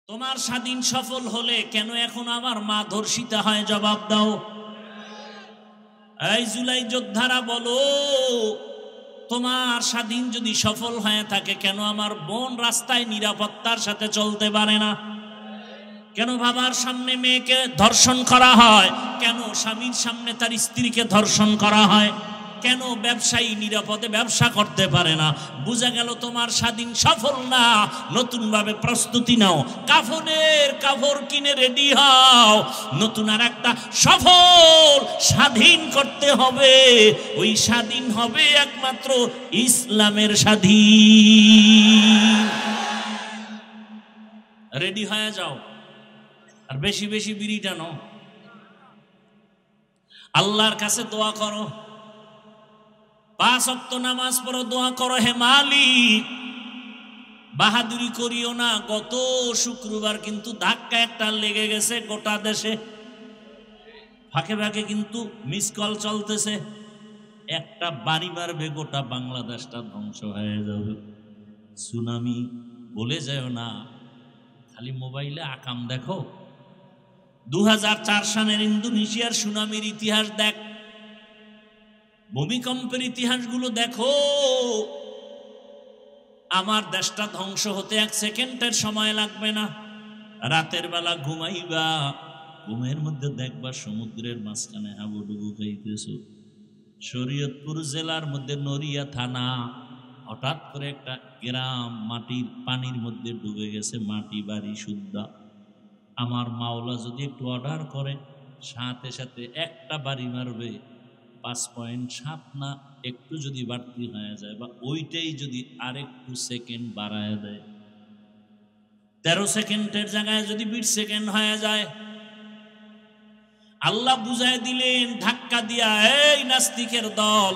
তোমার স্বাধীন সফল হলে কেন এখন আমার মা ধর্ষিতা হয়? জবাব দাও। এই জুলাই যোদ্ধারা বলো, তোমার স্বাধীন যদি সফল হয়ে থাকে কেন আমার বোন রাস্তায় নিরাপত্তার সাথে চলতে পারে না? কেন বাবার সামনে মেয়েকে ধর্ষণ করা হয়? কেন স্বামীর সামনে তার স্ত্রীকে ধর্ষণ করা হয়? কেন ব্যবসায়ী নিরাপদে ব্যবসা করতে পারে না? বুঝা গেল তোমার স্বাধীন সফল না। নতুন ভাবে প্রস্তুতি নাও, কাফনের কাপড় কিনে রেডি হও। নতুন আর একটা সফল স্বাধীন করতে হবে। ওই স্বাধীন হবে একমাত্র ইসলামের স্বাধীন। রেডি হয়ে যাও আর বেশি বেশি বিড়ি টানো। আল্লাহর কাছে দোয়া করো, 5 ওয়াক্ত নামাজ পড়ো, দোয়া করো, হে মালিক বাহাদুরি করিও না। গত শুক্রবার কিন্তু ধাক্কা একটা লেগে গেছে গোটা দেশে, ফাঁকে ফাঁকে কিন্তু মিস কল চলতেছে। একটা বাড়ি মারবে গোটা বাংলাদেশটা ধ্বংস হয়ে যাবে। সুনামি বলে যাও না, খালি মোবাইলে আকাম দেখো। 2004 সালের ইন্দোনেশিয়ার সুনামির ইতিহাস দেখ, ভূমিকম্পের ইতিহাসগুলো দেখো। আমার দেশটা ধ্বংস হতে 1 সেকেন্ডের সময় লাগবে না। রাতের বেলা ঘুমাইবা, ঘুমের মধ্যে দেখবা সমুদ্রের মাঝখানে হাবুডুবু খাইতেছো। শরীয়তপুর জেলার মধ্যে নড়িয়া থানা, হঠাৎ করে একটা গ্রাম মাটির পানির মধ্যে ডুবে গেছে, মাটি বাড়ি শুদ্ধা। আমার মাওলা যদি একটু অর্ডার করে সাথে সাথে একটা বাড়ি মারবে, 5.7 না একটু যদি বাড়তি হয়ে যায় বা ওইটাই যদি আরেকটু সেকেন্ড বাড়ায় দেয়, 13 সেকেন্ডের জায়গায় যদি 20 সেকেন্ড হয়ে যায়, আল্লাহ বুঝায় দিলেন ধাক্কা দিয়া, এই নাস্তিকের দল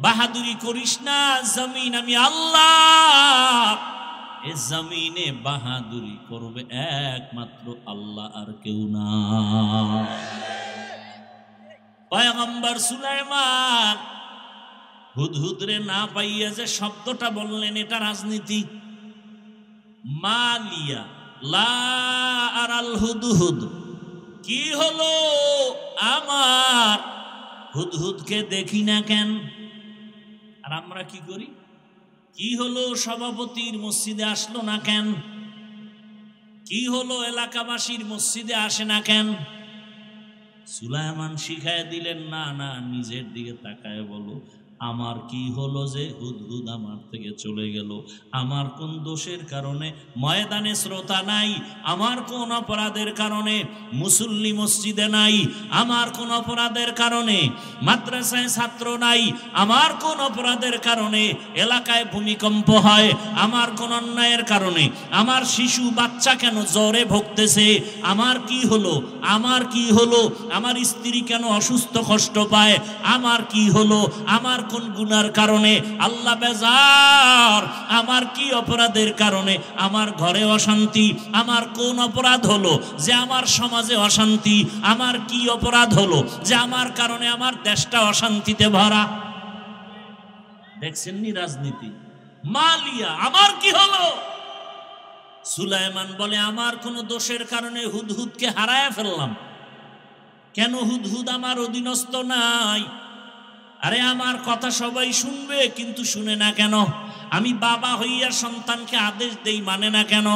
বাহাদুরি করিস না, জমিন আমি আল্লাহ। এ জমিনে বাহাদুরি করবে একমাত্র আল্লাহ, আর কেউ না। পয়গম্বর সুলাইমান হুদহুদরে না পাইয়া যে শব্দটা বললেন, এটা রাজনীতি। মালিয়া লা আরাল হুদহুদ, কি হলো আমার হুদহুদকে দেখি না কেন? আর আমরা কি করি? কি হলো সভাপতির মসজিদে আসলো না কেন? কি হলো এলাকাবাসীর মসজিদে আসে না কেন? সুলাইমান শিখায় দিলেন, না না, নিজের দিকে তাকায় বলো, আমার কি হলো যে হুদহুদ আমার থেকে চলে গেল? আমার কোন দোষের কারণে ময়দানে শ্রোতা নাই? আমার কোন অপরাধের কারণে মুসল্লি মসজিদে নাই? আমার কোন অপরাধের কারণে মাদ্রাসায় ছাত্র নাই? আমার কোন অপরাধের কারণে এলাকায় ভূমিকম্প হয়? আমার কোন অন্যায়ের কারণে আমার শিশু বাচ্চা কেন জ্বরে ভুগতেছে? আমার কি হলো? আমার কি হলো? আমার স্ত্রী কেন অসুস্থ কষ্ট পায়? আমার কি হলো? আমার কোন গুনার কারণে আল্লাহ বেজার? আমার কি অপরাধের কারণে আমার ঘরে অশান্তি? আমার কোন অপরাধ হলো যে আমার সমাজে অশান্তি? আমার কি অপরাধ হলো যে আমার কারণে আমার দেশটা অশান্তিতে ভরা? দেখছেন নি রাজনীতি? মালিয়া, আমার কি হলো? সুলাইমান বলে, আমার কোন দোষের কারণে হুদহুদকে হারায় ফেললাম। কেন হুদহুদ আমার অধীনস্থ নাই? আরে আমার কথা সবাই শুনবে, কিন্তু শুনে না কেন? আমি বাবা হইয়া সন্তানকে আদেশ দেই, মানে না কেন?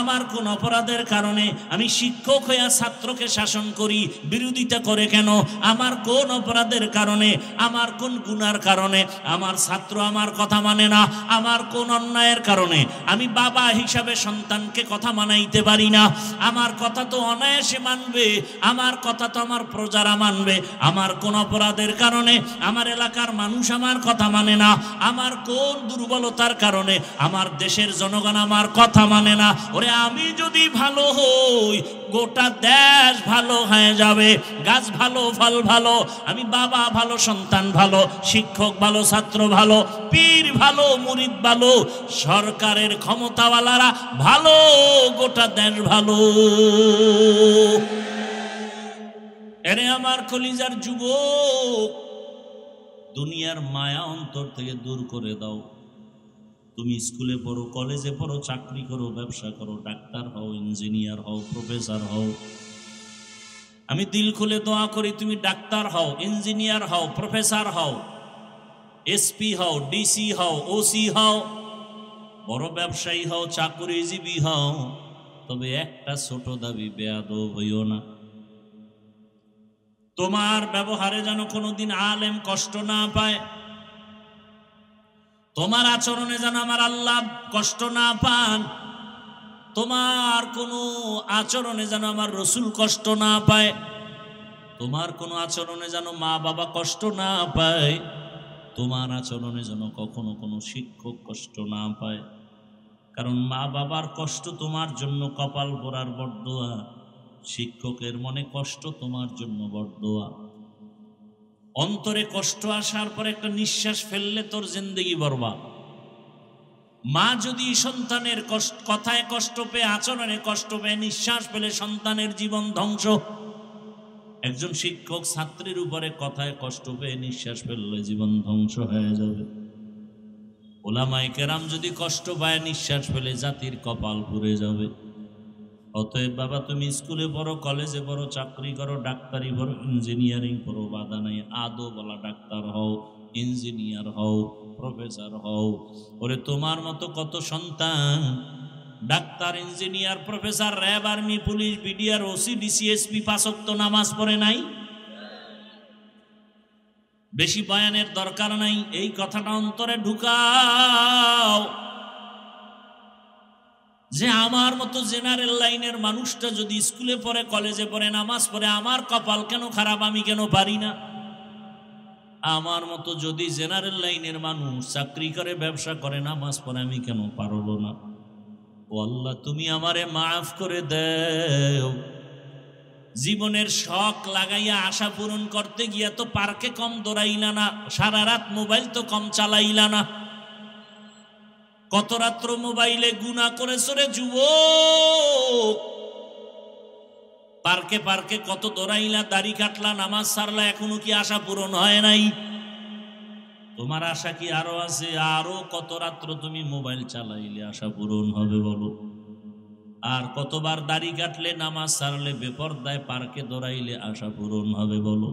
আমার কোন অপরাধের কারণে আমি শিক্ষক হইয়া ছাত্রকে শাসন করি, বিরোধিতা করে কেন? আমার কোন অপরাধের কারণে, আমার কোন গুনার কারণে আমার ছাত্র আমার কথা মানে না? আমার কোন অন্যায়ের কারণে আমি বাবা হিসাবে সন্তানকে কথা মানাইতে পারি না? আমার কথা তো অনায়াসে মানবে, আমার কথা তো আমার প্রজারা মানবে। আমার কোন অপরাধের কারণে আমার এলাকার মানুষ আমার কথা মানে না? আমার কোন দুর্বলতার কারণে আমার দেশের জনগণ আমার কথা মানে না? ওরে আমি যদি ভালো হই, গোটা দেশ ভালো হয়ে যাবে। গাছ ভালো, ফল ভালো, আমি বাবা ভালো, সন্তান ভালো, শিক্ষক ভালো, ছাত্র ভালো, পীর ভালো, মুরিদ ভালো, সরকারের ক্ষমতাওয়ালারা ভালো, গোটা দেশ ভালো। এরে আমার কলিজার যুবক, দুনিয়ার মায়া অন্তর থেকে দূর করে দাও। তুমি স্কুলে পড়ো, কলেজে পড়ো, চাকরি করো, ব্যবসা করো, ডাক্তার হও, ইঞ্জিনিয়ার হও, প্রফেসর হও। আমি দিল খুলে দোয়া করি তুমি ডাক্তার হও, ইঞ্জিনিয়ার হও, প্রফেসর হও, এসপি হও, ডিসি হও, ওসি হও, বড় ব্যবসায়ী হও, চাকরিজীবী হও, তবে একটা ছোট দাবি, বেয়াদব হইও না। তোমার ব্যবহারে যেন কোনোদিন আলেম কষ্ট না পায়, তোমার আচরণে যেন আমার আল্লাহ কষ্ট না পান, তোমার কোনো আচরণে যেন আমার রসুল কষ্ট না পায়, তোমার কোনো আচরণে যেন মা বাবা কষ্ট না পায়, তোমার আচরণে যেন কখনো কোনো শিক্ষক কষ্ট না পায়। কারণ মা বাবার কষ্ট তোমার জন্য কপাল পোড়ার বরদোয়া, শিক্ষকের মনে কষ্ট তোমার জন্য বরদোয়া। অন্তরে কষ্ট আসার পর একটা নিঃশ্বাস ফেললে তোর জিন্দেগি বরবাদ। মা যদি সন্তানের কথায় কষ্ট পেয়ে, আচরণে কষ্ট পেয়ে, নিঃশ্বাস ফেলে সন্তানের জীবন ধ্বংস। একজন শিক্ষক ছাত্রের উপরে কথায় কষ্ট পেয়ে নিঃশ্বাস ফেললে জীবন ধ্বংস হয়ে যাবে। ওলামায়ে কেরাম যদি কষ্ট পায়, নিঃশ্বাস ফেলে জাতির কপাল পুড়ে যাবে। অতএব বাবা, তুমি স্কুলে পড়ো, কলেজে পড়ো, চাকরি করো, ডাক্তারি পড়ো, ইঞ্জিনিয়ারিং পড়ো, বাধা নাই। আদো বলা ডাক্তার হও, ইঞ্জিনিয়ার হও, প্রফেসর হও। ওরে তোমার মতো কত সন্তান doctor, engineer, professor, RAB, army, police, BDR, OC, DC, SP 5 ওয়াক্ত নামাজ পড়ে নাই। বেশি বয়ানের দরকার নাই, এই কথাটা অন্তরে ঢুকাও যে আমার মতো জেনারেল লাইনের মানুষটা যদি স্কুলে পড়ে, কলেজে পড়ে, নামাজ পড়ে, আমার কপাল কেন খারাপ, আমি কেন পারি না? আমার মতো যদি জেনারেল লাইনের মানুষ চাকরি করে, ব্যবসা করে, নামাজ পড়ে, আমি কেন পারবো না? ও আল্লাহ, তুমি আমারে মাফ করে দেও। জীবনের শখ লাগাইয়া আশা পূরণ করতে গিয়া তো পার্কে কম দৌড়াইলা না, সারা রাত মোবাইল তো কম চালাইলা না। কত রাত্র মোবাইলে গুনাহ করেছ রে যুবক। পার্কে পার্কে কত দৌড়াইলা, দাড়ি কাটলা, নামাজ সারলা, এখনো কি আশা পূরণ হয় নাই? তোমার আশা কি আরো আছে? আরো কত রাত্র তুমি মোবাইল চালাইলে আশা পূরণ হবে বলো? আর কতবার দাড়ি কাটলে, নামাজ সারলে, বেপরদায় পার্কে দৌড়াইলে আশা পূরণ হবে বলো?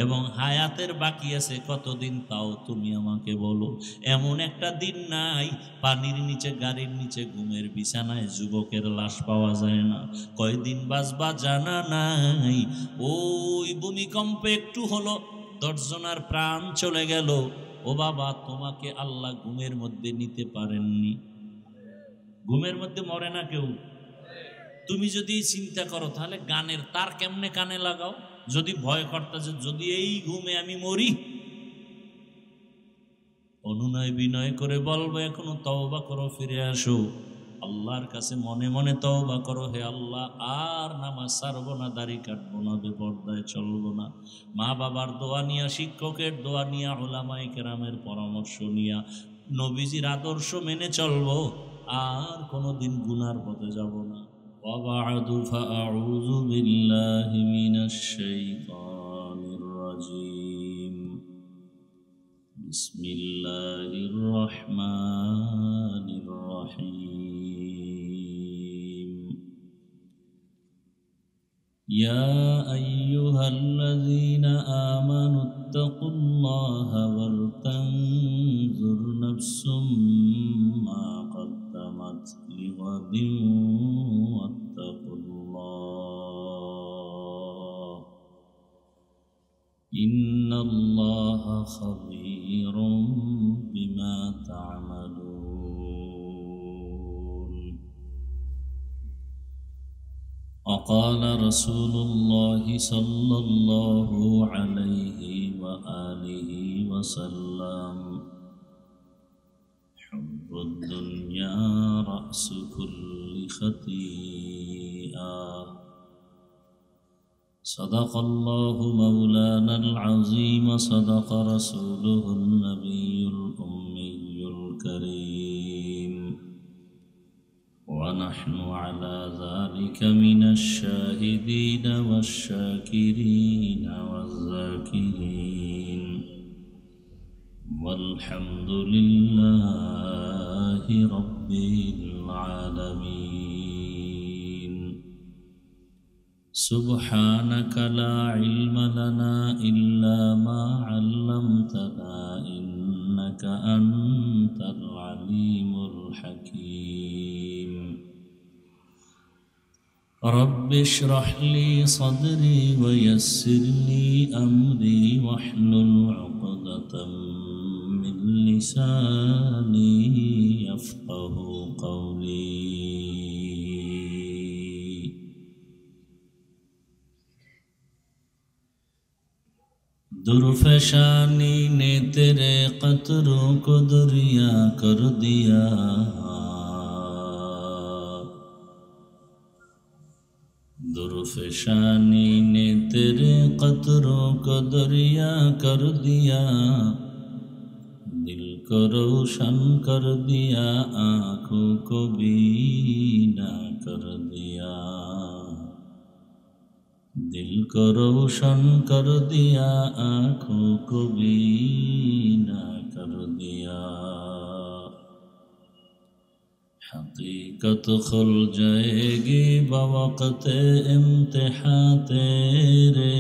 এবং হায়াতের বাকি আছে কতদিন, তাও তুমি আমাকে বলো। এমন একটা দিন নাই পানির নিচে, গাড়ির নিচে, ঘুমের বিছানায় যুবকের লাশ পাওয়া যায় না। কয়দিন বাঁচবা জানা নাই। ওই ভূমিকম্পে একটু হলো 10 জনের প্রাণ চলে গেল। ও বাবা, তোমাকে আল্লাহ ঘুমের মধ্যে নিতে পারেননি? ঘুমের মধ্যে মরে না কেউ। তুমি যদি চিন্তা করো, তাহলে গানের তার কেমনে কানে লাগাও? যদি ভয় করতেছে, যদি এই ঘুমে আমি মরি, অনুনয় বিনয় করে বলবো, এখনো তওবা করো, ফিরে আসো আল্লাহর কাছে, মনে মনে তওবা করো, হে আল্লাহ, আর নামাজ ছাড়বো না, দাড়ি কাটবো না, বেপরদায় চলবো না। মা বাবার দোয়া নিয়া, শিক্ষকের দোয়া নিয়া, উলামায়ে কেরামের পরামর্শ নিয়া, নবীজির আদর্শ মেনে চলবো, আর কোনোদিন গুনার পথে যাব না। وبعد فأعوذ بالله من الشيطان الرجيم. بسم الله الرحمن الرحيم. يا أيها الذين آمنوا اتقوا الله ولتنظر نفس ما قدمت لغد واتقوا الله إن الله خبير بما تعملون. وقال رسول الله صلى الله عليه وآله وسلم حب الدنيا رأس كل خطيئة. صدق الله مولانا العظيم، صدق رسوله النبي الأمي الكريم، ونحن على ذلك من الشاهدين والشاكرين والذاكرين، والحمد لله رب العالمين. سبحانك لا علم لنا إلا ما علمتنا إنك أنت العليم الحكيم رب اشرح لي صدري ويسر لي أمري واحلل عقدة من لساني يفقه قولي दुर्फशानी ने तेरे कतरों को दरिया कर दिया दुर्फशानी ने तेरे कतरों को दरिया कर दिया दिल को रोशन कर दिया आँखों को बीना कर दिया दिल को रोशन कर दिया आँखों को बीना कर दिया हकीकत खुल जाएगी बवक़्त इम्तिहान तेरे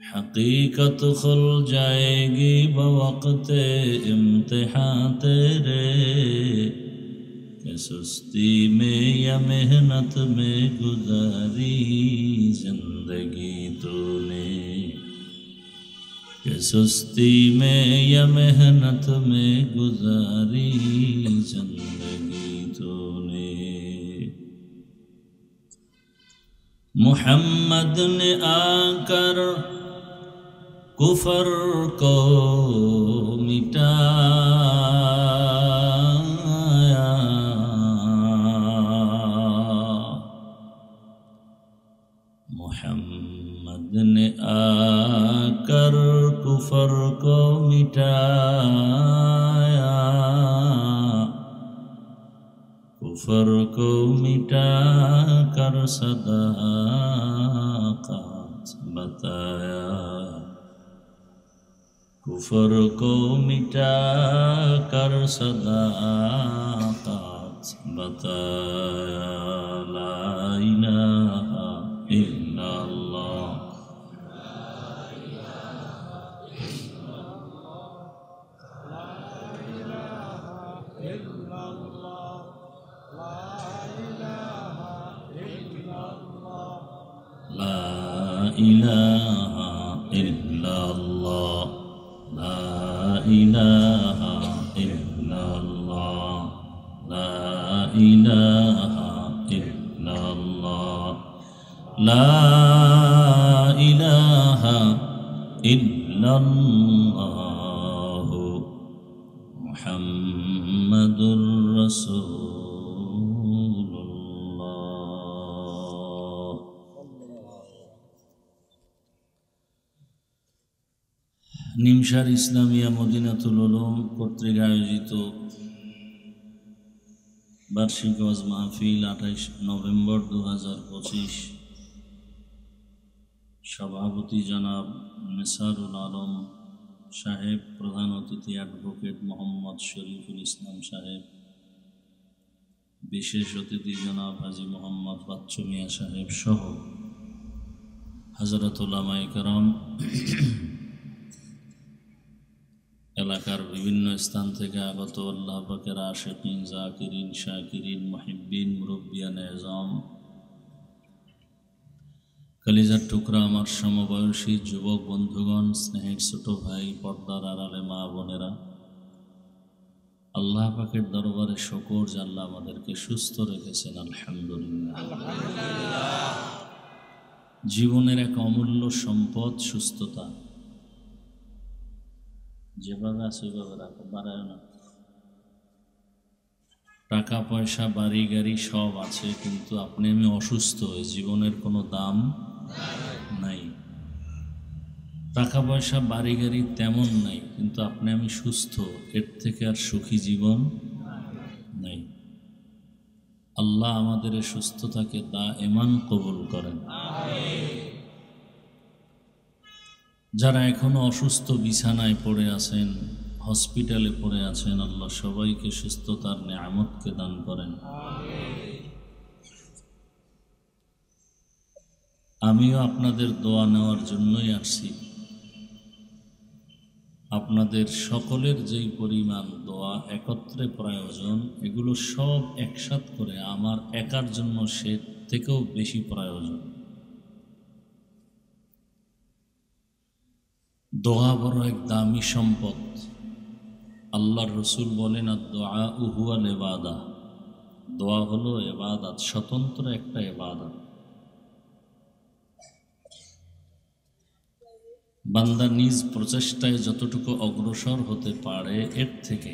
हकीकत खुल जाएगी बवक़्त इम्तिहान तेरे सुस्ती में या मेहनत में गुजारी जिंदगी तूने कि सुस्ती में या मेहनत में गुजारी जिंदगी तूने मोहम्मद ने आकर कुफर को मिटाया मोहम्मद ने आकर कुफर को मिटाया कुफर को मिटा कर सदाक़त बताया कुफर को मिटा कर सदाक़त बताया ला इलाहा इल्लल्लाह لا إله إلا الله لا إله إلا الله لا إله إلا الله لا إله إلا الله محمد رسول নিমসার ইসলামিয়া মদিনাতুল উলুম কর্তৃক আয়োজিত বার্ষিক ওয়াজ মাহফিল 28 নভেম্বর 2025 সভাপতি জনাব নেসারুল আলম সাহেব, প্রধান অতিথি অ্যাডভোকেট মোহাম্মদ শরীফুল ইসলাম সাহেব, বিশেষ অতিথি জনাব হাজী মোহাম্মদ বাচ্চু মিয়া সাহেব সহ হযরত উলামায়ে কেরাম, এলাকার বিভিন্ন স্থান থেকে আগত আল্লাহ পাকের আশিকিন, জাকিরিন, শাকিরিন, মুহিব্বিন, মুরব্বিয়ান এজাম, কলিজার টুকরা আমার সমবয়সী যুবক বন্ধুগণ, স্নেহের ছোট ভাই, পর্দার আড়ালে মা বোনেরা, আল্লাহ পাকের দরবারে শুকর যে আল্লাহ আমাদেরকে সুস্থ রেখেছেন, আলহামদুলিল্লাহ। জীবনের এক অমূল্য সম্পদ সুস্থতা, যেভাবে আছে ওইভাবে রাখো, বাড়ায় না। টাকা পয়সা বাড়ি গাড়ি সব আছে, কিন্তু আপনি আমি অসুস্থ, এই জীবনের কোনো দাম নাই। টাকা পয়সা বাড়ি গাড়ি তেমন নাই, কিন্তু আপনি আমি সুস্থ, এর থেকে আর সুখী জীবন নাই। আল্লাহ আমাদের এই সুস্থতাকে দায়েমান কবুল করেন। যারা এখনো অসুস্থ বিছানায় পড়ে আছেন, হসপিটালে পড়ে আছেন, আল্লাহ সবাইকে সুস্থতার নেয়ামতকে দান করেন। আমিও আপনাদের দোয়া নেওয়ার জন্যই আসছি। আপনাদের সকলের যেই পরিমাণ দোয়া একত্রে প্রয়োজন, এগুলো সব একসাথ করে আমার একার জন্য সে থেকেও বেশি প্রয়োজন। দোয়া বড় এক দামি সম্পদ। আল্লাহর রসুল বলেন, আদ-দুআ হুয়াল ইবাদাহ, দোয়া হলো ইবাদত, স্বতন্ত্র একটা ইবাদত। বান্দা নিজ প্রচেষ্টায় যতটুকু অগ্রসর হতে পারে এর থেকে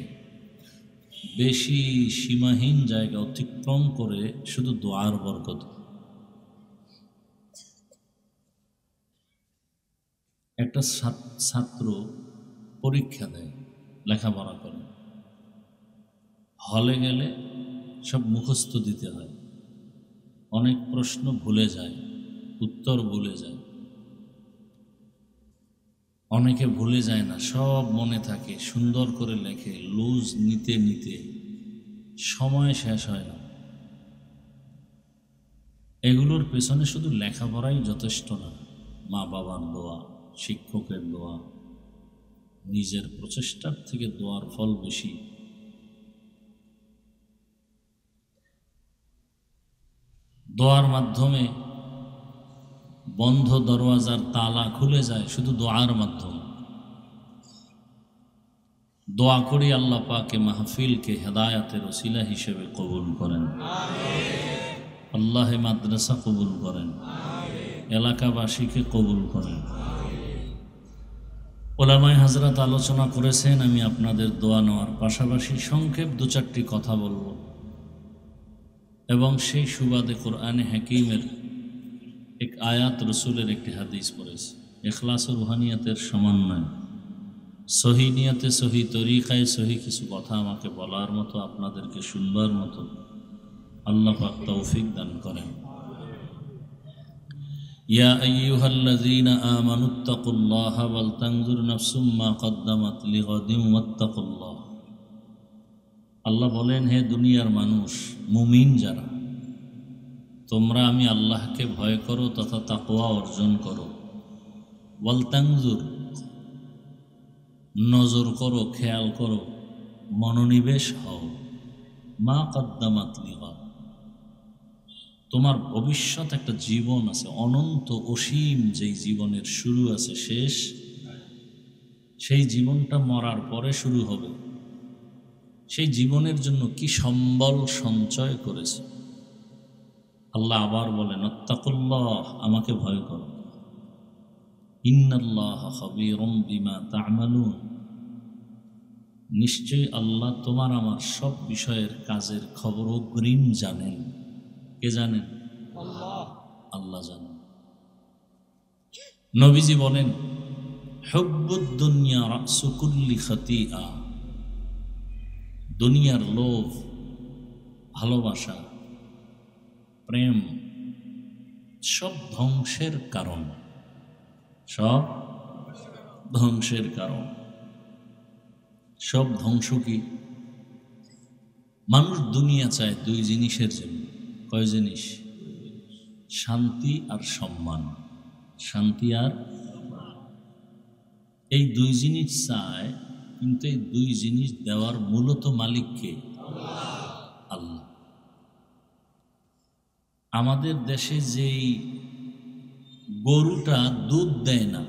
বেশি সীমাহীন জায়গা অতিক্রম করে শুধু দোয়ার বরকত। একটা ছাত্র পরীক্ষা দেয়, লেখাপড়া করে, হলে গেলে সব মুখস্থ দিতে হয়, অনেক প্রশ্ন ভুলে যায়, উত্তর ভুলে যায়, অনেকে ভুলে যায় না, সব মনে থাকে, সুন্দর করে লেখে, লুজ নিতে নিতে সময় শেষ হয় না। এগুলোর পেছনে শুধু লেখাপড়াই যথেষ্ট না, মা বাবার দোয়া, শিক্ষকের দোয়া, নিজের প্রচেষ্টার থেকে দোয়ার ফল বেশি। দোয়ার মাধ্যমে বন্ধ দরওয়াজার তালা খুলে যায় শুধু দোয়ার মাধ্যমে। দোয়া করি আল্লাহ পাকে মাহফিলকে হেদায়াতের ওসিলা হিসেবে কবুল করেন, আল্লাহ মাদ্রাসা কবুল করেন, এলাকাবাসীকে কবুল করেন। ওলামায়ে হযরত আলোচনা করেছেন, আমি আপনাদের দোয়া নেওয়ার পাশাপাশি সংক্ষেপ দু চারটি কথা বলব এবং সেই সুবাদে কোরআনে হাকিমের এক আয়াত, রসুলের একটি হাদিস পড়েছে। ইখলাস ও রুহানিয়াতের সমন্বয়, সহি নিয়তে, সহি তরিকায়, সহি কিছু কথা আমাকে বলার মতো, আপনাদেরকে শুনবার মতো আল্লাহ পাক তৌফিক দান করেন। ইয়া আইয়ুহাল্লাযীনা আমানুত্তাকুল্লাহা ওয়াল তানজুর নাফসুম মা কদ্দামাত লিগাদিন ওয়াত্তাকুল্লাহ। আল্লাহ বলেন, হে দুনিয়ার মানুষ, মুমিন যারা, তোমরা আমি আল্লাহকে ভয় করো তথা তাকওয়া অর্জন করো। ওয়াল তানজুর, নজর করো, খেয়াল করো, মনোনিবেশ হও, মা কদ্দামাত লিগাদ, তোমার ভবিষ্যৎ একটা জীবন আছে, অনন্ত অসীম, যেই জীবনের শুরু আছে শেষ, সেই জীবনটা মরার পরে শুরু হবে। সেই জীবনের জন্য কি সম্বল সঞ্চয় করেছে। আল্লাহ আবার বলেন, আত্তাকুল্লাহ, আমাকে ভয় করো, ইন্নাল্লাহা খাবীরুম বিমা তা'মালুন, নিশ্চয়ই আল্লাহ তোমার আমার সব বিষয়ের কাজের খবর অগ্রিম জানেন। কে জানেন? আল্লাহ জানেন। নবীজি বলেন, হুব্বুদ দুনিয়া রাসু কুল্লি খাতিআ, দুনিয়ার লোভ, ভালোবাসা, প্রেম সব ধ্বংসের কারণ, সব ধ্বংসের কারণ। সব ধ্বংস কি? মানুষ দুনিয়া চায় দুই জিনিসের জন্য। কয় জিনিস? শান্তি আর সম্মান। শান্তি আর, এই দুই জিনিস চায়, কিন্তু এই দুই জিনিস দেওয়ার মূলত মালিককে? আল্লাহ। আমাদের দেশে যেই গরুটা দুধ দেয় না,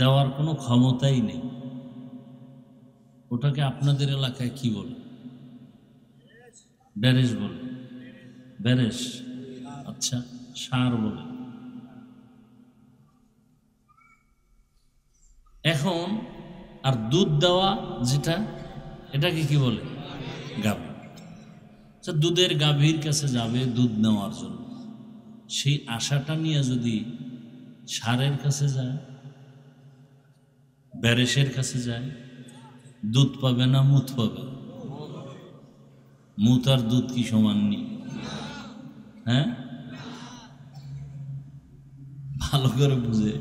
দেওয়ার কোনো ক্ষমতাই নেই, ওটাকে আপনাদের এলাকায় কি বলে? ব্যারেজ বলে। ব্যারেজ, আচ্ছা, ষাঁড় বলে। এখন আর দুধ দেওয়া যেটা, এটাকে কি বলে? গাভী। আচ্ছা, দুধের গাভীর কাছে যাবে দুধ নেওয়ার জন্য, সেই আশাটা নিয়ে যদি ষাঁড়ের কাছে যায়, ব্যারেসের কাছে যায়, দুধ পাবে না মুত পাবে? মুত আর দুধ কি সমান নেই? হ্যাঁ, ভালো করে বুঝে,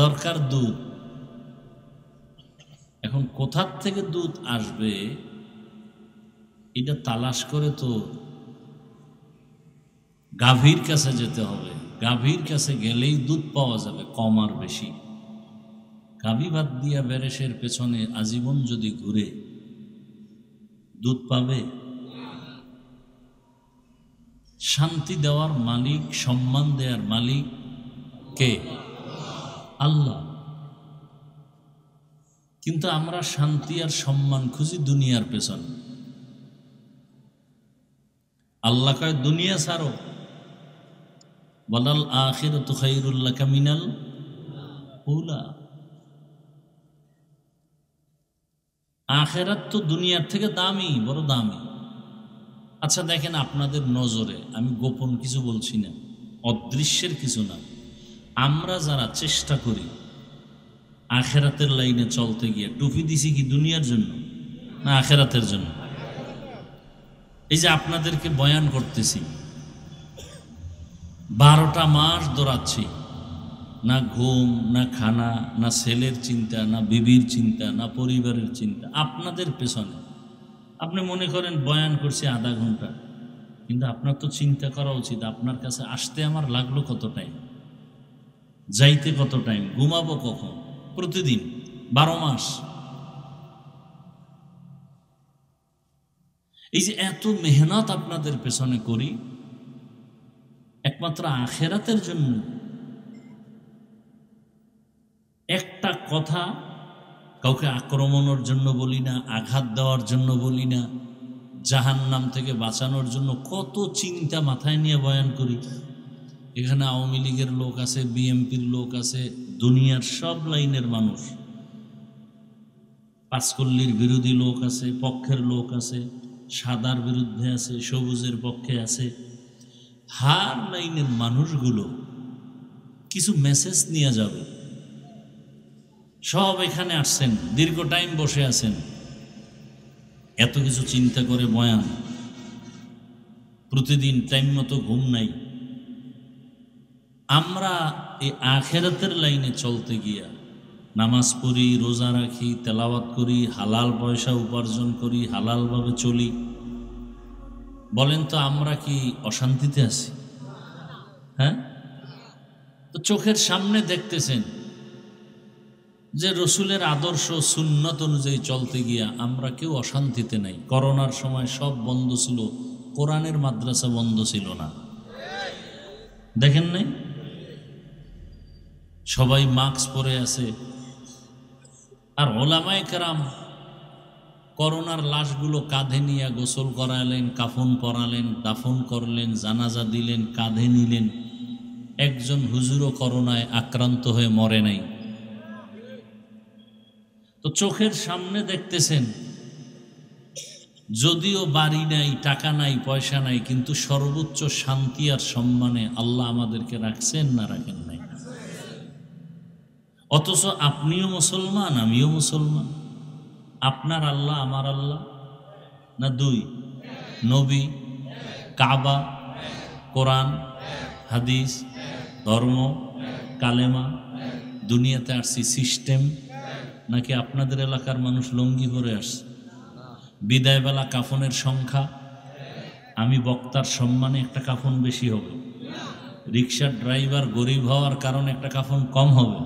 দরকার দুধ। এখন কোথার থেকে দুধ আসবে এটা তালাশ করে তো গাভীর কাছে যেতে হবে। গাভীর কাছে গেলেই দুধ পাওয়া যাবে, কম আর বেশি। গাভী বাদ দিয়া বেরেসের পেছনে আজীবন যদি ঘুরে দুধ পাবে? শান্তি দেওয়ার মালিক, সম্মান দেওয়ার মালিক কে? আল্লাহ। কিন্তু আমরা শান্তি আর সম্মান খুঁজি দুনিয়ার পেছনে। আল্লাহ কয় দুনিয়া ছাড়ো, ওয়ালাল আখিরাতু খায়রুল লাকা মিনাল উলা। আখিরাত তো দুনিয়ার থেকে দামি, বড় দামি। আচ্ছা দেখেন, আপনাদের নজরে আমি গোপন কিছু বলছি না, অদৃশ্যের কিছু না, আমরা যারা চেষ্টা করি আখিরাতের লাইনে চলতে গিয়ে, টুপি দিছি কি দুনিয়ার জন্য না আখিরাতের জন্য? এই যে আপনাদেরকে বয়ান করতেছি, 12টা মাস দৌড়াচ্ছি, না ঘুম, না খানা, না ছেলের চিন্তা, না বিবির চিন্তা, না পরিবারের চিন্তা, আপনাদের পেছনে। আপনি মনে করেন বয়ান করছি আধা ঘন্টা, কিন্তু আপনার তো চিন্তা করা উচিত আপনার কাছে আসতে আমার লাগলো কত টাইম, যাইতে কত টাইম, ঘুমাবো কখন, প্রতিদিন 12 মাস। এই যে এত মেহনত আপনাদের পেছনে করি একমাত্র আখিরাতের জন্য। একটা কথা কাউকে আক্রমণের জন্য বলি না, আঘাত দেওয়ার জন্য বলি না, জাহান্নাম থেকে বাঁচানোর জন্য কত চিন্তা মাথায় নিয়ে বয়ান করি। এখানে আওয়ামী লীগের লোক আছে, বিএনপির লোক আছে, দুনিয়ার সব লাইনের মানুষ, পাঁচকল্লির বিরোধী লোক আছে, পক্ষের লোক আছে, সাদার বিরুদ্ধে আছে, সবুজের পক্ষে আছে, হার লাইনের মানুষগুলো কিছু মেসেজ নিয়ে যাবে। সব এখানে আসছেন, দীর্ঘ টাইম বসে আছেন, এত কিছু চিন্তা করে বয়ান, প্রতিদিন টাইম মতো ঘুম নাই। আমরা এই আখিরাতের লাইনে চলতে গিয়া নামাজ পড়ি, রোজা রাখি, তেলাওয়াত করি, হালাল পয়সা উপার্জন করি, হালালভাবে চলি। বলেন তো আমরা কি অশান্তিতে আছি? হ্যাঁ, তো চোখের সামনে দেখতেছেন যে রসুলের আদর্শ সুন্নত অনুযায়ী চলতে গিয়া আমরা কেউ অশান্তিতে নাই। করোনার সময় সব বন্ধ ছিল, কোরআনের মাদ্রাসা বন্ধ ছিল না, দেখেন নাই? সবাই মাস্ক পরে আছে। আর ওলামায়ে কেরাম করোনার লাশগুলো কাঁধে নিয়ে গোসল করালেন, কাফন পরালেন, দাফন করলেন, জানাজা দিলেন, কাঁধে নিলেন। একজন হুজুরও করোনায় আক্রান্ত হয়ে মরে নাই। তো চোখের সামনে দেখতেছেন, যদিও বাড়ি নাই, টাকা নাই, পয়সা নাই, কিন্তু সর্বোচ্চ শান্তি আর সম্মানে আল্লাহ আমাদেরকে রাখছেন না রাখেন নাই? অথচ আপনিও মুসলমান, আমিও মুসলমান। আপনার আল্লাহ আমার আল্লাহ না দুই? নবী, কাবা, কোরআন, হাদিস, ধর্ম, কালেমা, দুনিয়াতে আসছি সিস্টেম, নাকি আপনাদের এলাকার মানুষ লঙ্গি পরে আসছে? বিদায়বেলা কাফনের সংখ্যা, আমি বক্তার সম্মানে একটা কাফন বেশি হবে, রিক্সার ড্রাইভার গরিব হওয়ার কারণে একটা কাফন কম হবে।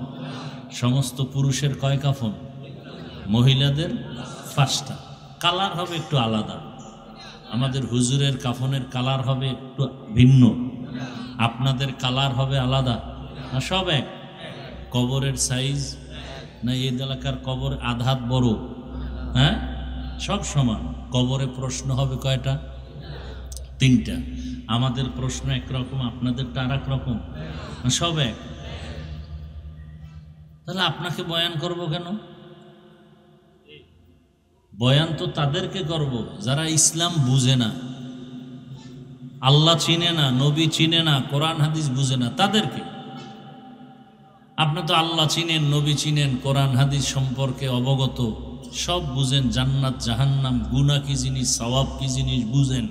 সমস্ত পুরুষের কয় কাফন? মহিলাদের 5টা। কালার হবে একটু আলাদা। আমাদের হুজুরের কাফনের কালার হবে একটু ভিন্ন, আপনাদের কালার হবে আলাদা না? সব এক? কবরের সাইজ না এই এলাকার কবর আধাত বড়? হ্যাঁ, সব সমান। কবরে প্রশ্ন হবে কয়টা? 3টা। আমাদের প্রশ্ন একরকম, আপনাদেরটা আর এক রকম, সব এক। তাহলে আপনাকে বয়ান করব কেন? বয়ান তো তাদেরকে করব যারা ইসলাম বুঝে না, আল্লাহ চিনে না, নবী চিনে না, কোরআন হাদিস বুঝে না, তাদেরকে। আপনি তো আল্লাহ চিনেন, নবী চিনেন, কোরআন হাদিস সম্পর্কে অবগত, সব বুঝেন, জান্নাত জাহান্নাম, গুনাহ কি জিনিস, সওয়াব কি জিনিস বুঝেন,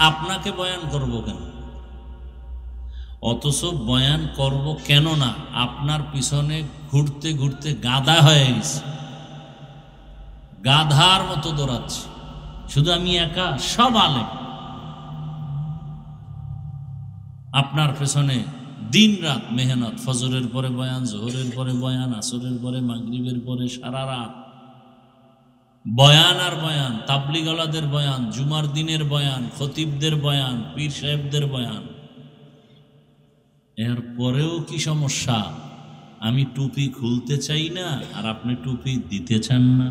আপনাকে বয়ান করব কেন? অথচ বয়ান করব কেন না, আপনার পিছনে ঘুরতে ঘুরতে গাধা হয়ে গেছে, গাধার মতো দৌড়াচ্ছে। শুধু আমি একা, সব আলেম আপনার পেছনে দিন রাত মেহনত, ফজরের পরে বয়ান, জোহরের পরে বয়ান, আসরের পরে, মাগরিবের পরে সারা রাত বয়ান আর বয়ান, তাবলিগওয়ালাদের বয়ান, জুমার দিনের বয়ান, খতিবদের বয়ান, পীর সাহেবদের বয়ান। এর পরেও কি সমস্যা? আমি টুপি খুলতে চাই না আর আপনি টুপি দিতে চান না।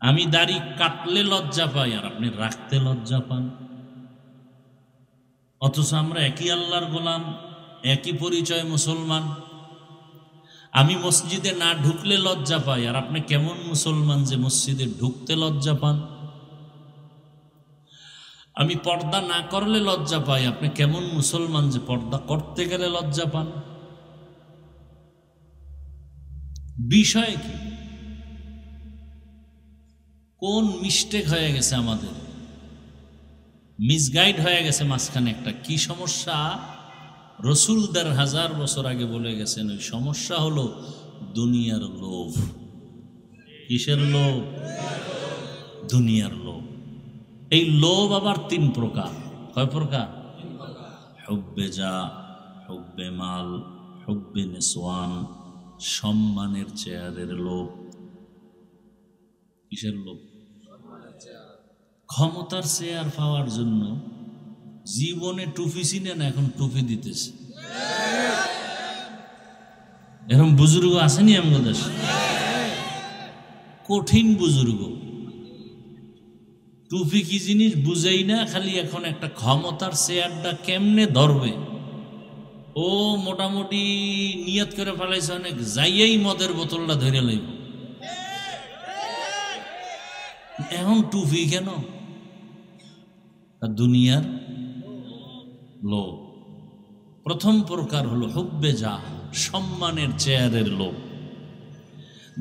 আমি দাড়ি কাটলে লজ্জা পাই আর আপনি রাখতে লজ্জা পান। অথচ আমরা একই আল্লাহর গোলাম, একই পরিচয় মুসলমান। আমি মসজিদে না ঢুকলে লজ্জা পাই আর আপনি কেমন মুসলমান যে মসজিদে ঢুকতে লজ্জা পান? আমি পর্দা না করলে লজ্জা পাই, আপনি কেমন মুসলমান যে পর্দা করতে গেলে লজ্জা পান? বিষয় কি? কোন মিস্টেক হয়ে গেছে আমাদের? মিসগাইড হয়ে গেছে মাঝখানে একটা। কি সমস্যা? রসুল ১,৫০০ বছর আগে বলে গেছেন, ওই সমস্যা হলো দুনিয়ার লোভ। কিসের লোভ? দুনিয়ার লোভ। এই লোভ আবার ৩ প্রকার। কয় প্রকার? হুব্বে জা, হুব্বে মাল, হুব্বে নিসওয়ান। সম্মানের চেয়ারের লোভ। কিসের লোভ? ক্ষমতার চেয়ার পাওয়ার জন্য জীবনে টুপি চিনে না, এখন টুপি দিতেছে। এরকম বুজুর্গ আসেনি আমাদের দেশে? কঠিন বুজুর্গ, টুপি কি জিনিস বুঝেই না, খালি এখন একটা ক্ষমতার চেয়ারটা কেমনে ধরবে ও মোটামুটি নিয়ত করে ফেলাইছে, অনেক যাইয়েই মদের বোতলটা ধরে লইব। এখন টুপি কেন? দুনিয়ার লোভ। প্রথম প্রকার হলো হুব্বে জা, সম্মানের চেয়ারের লোভ।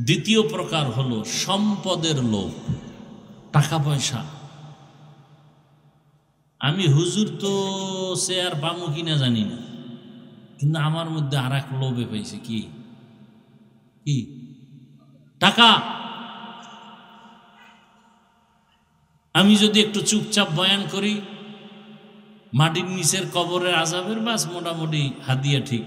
দ্বিতীয় প্রকার হলো সম্পদের লোভ, টাকা পয়সা। আমি হুজুর তো চেয়ার পামু কিনা জানি না, কিন্তু আমার মধ্যে আর এক লোভে পাইছে। কি? কি? টাকা। আমি যদি একটু চুপচাপ বয়ান করি, মাটির নিচের কবরের আযাবের বাস মোটামুটি হাদিয়া ঠিক।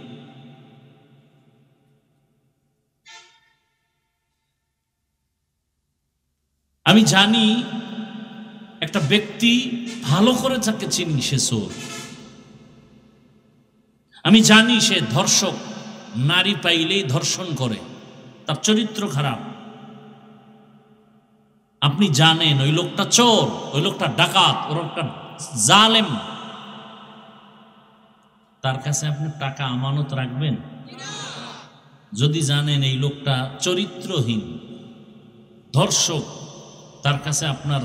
আমি জানি একটা ব্যক্তি ভালো করে তাকে চিনি, সে চোর। আমি জানি সে ধর্ষক, নারী পাইলেই ধর্ষণ করে, তার চরিত্র খারাপ। আপনি জানেন ওই লোকটা চোর, ওই লোকটা ডাকাত, ওর একটা জালেম। তার কাছে আপনি টাকা আমানত রাখবেন? যদি জানেন এই লোকটা চরিত্রহীন, ধর্ষক, তার কাছে আপনার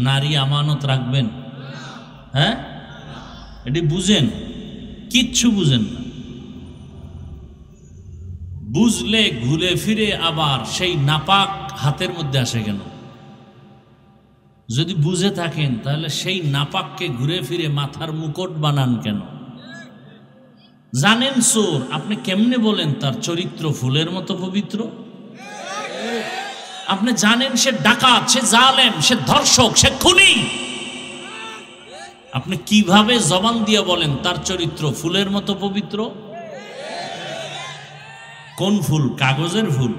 নারী আমানত রাখবেন? হ্যাঁ, এটি বুঝেন? কিচ্ছু বুঝেন না। বুঝলে ঘুরে ফিরে আবার সেই নাপাক হাতের মধ্যে আসে কেন? যদি বুঝে থাকেন তাহলে সেই নাপাককে ঘুরে ফিরে মাথার মুকুট বানান কেন? জানেন চোর, আপনি কেমনে বলেন তার চরিত্র ফুলের মতো পবিত্র? আপনি জানেন সে ডাকাত, সে জালেম, সে ধর্ষক, সে খুনি, আপনি কিভাবে জবান দিয়ে বলেন তার চরিত্র ফুলের মতো পবিত্র? কোন ফুল? কাগজের ফুল?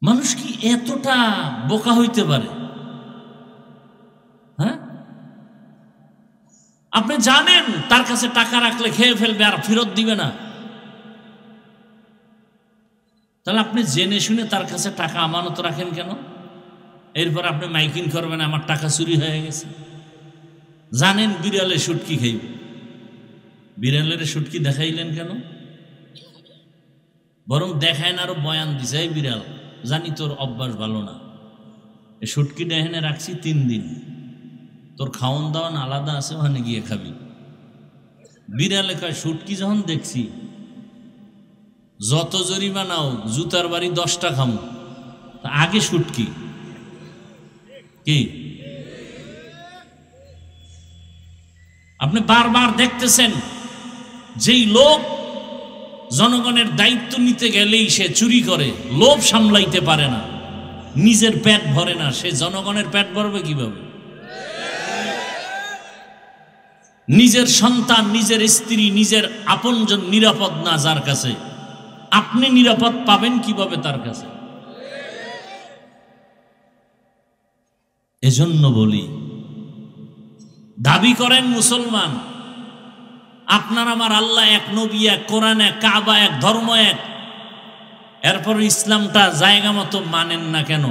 মানুষ কি এতটা বোকা হইতে পারে? হ্যাঁ, আপনি জানেন তার কাছে টাকা রাখলে খেয়ে ফেলবে আর ফেরত দিবে না, তাহলে আপনি জেনে শুনে তার কাছে টাকা আমানত রাখেন কেন? এরপর আপনি মাইকিং করবেন আমার টাকা চুরি হয়ে গেছে। জানেন বিড়ালে শুটকি খাইবে, বিড়ালের শুটকি দেখাইলেন কেন? বরং দেখায় না, আরো বয়ান দিছে, এই বিড়াল জানি তোর অভ্যাস ভালো না, এই শুটকিটা এখানে রাখছি 3 দিন, তোর খাওয়ান দাওয়ান আলাদা আছে, ওখানে গিয়ে খাবি। বিড়ালে কয় শুটকি যখন দেখছি যত জরিমানাও জুতার বাড়ি 10টা খামু, আগে শুটকি। কি আপনি বারবার দেখতেছেন যেই লোক জনগণের দায়িত্ব নিতে গেলেই সে চুরি করে, লোভ সামলাইতে পারে না, নিজের পেট ভরে না, সে জনগণের পেট ভরবে কিভাবে? নিজের সন্তান, নিজের স্ত্রী, নিজের আপনজন নিরাপদ না যার কাছে, আপনি নিরাপদ পাবেন কিভাবে তার কাছে? এজন্য বলি, দাবি করেন মুসলমান, আপনার আমার আল্লাহ এক, নবী এক, কোরআন এক, কাবা এক, ধর্ম এক, এরপর ইসলামটা জায়গা মতো মানেন না কেন?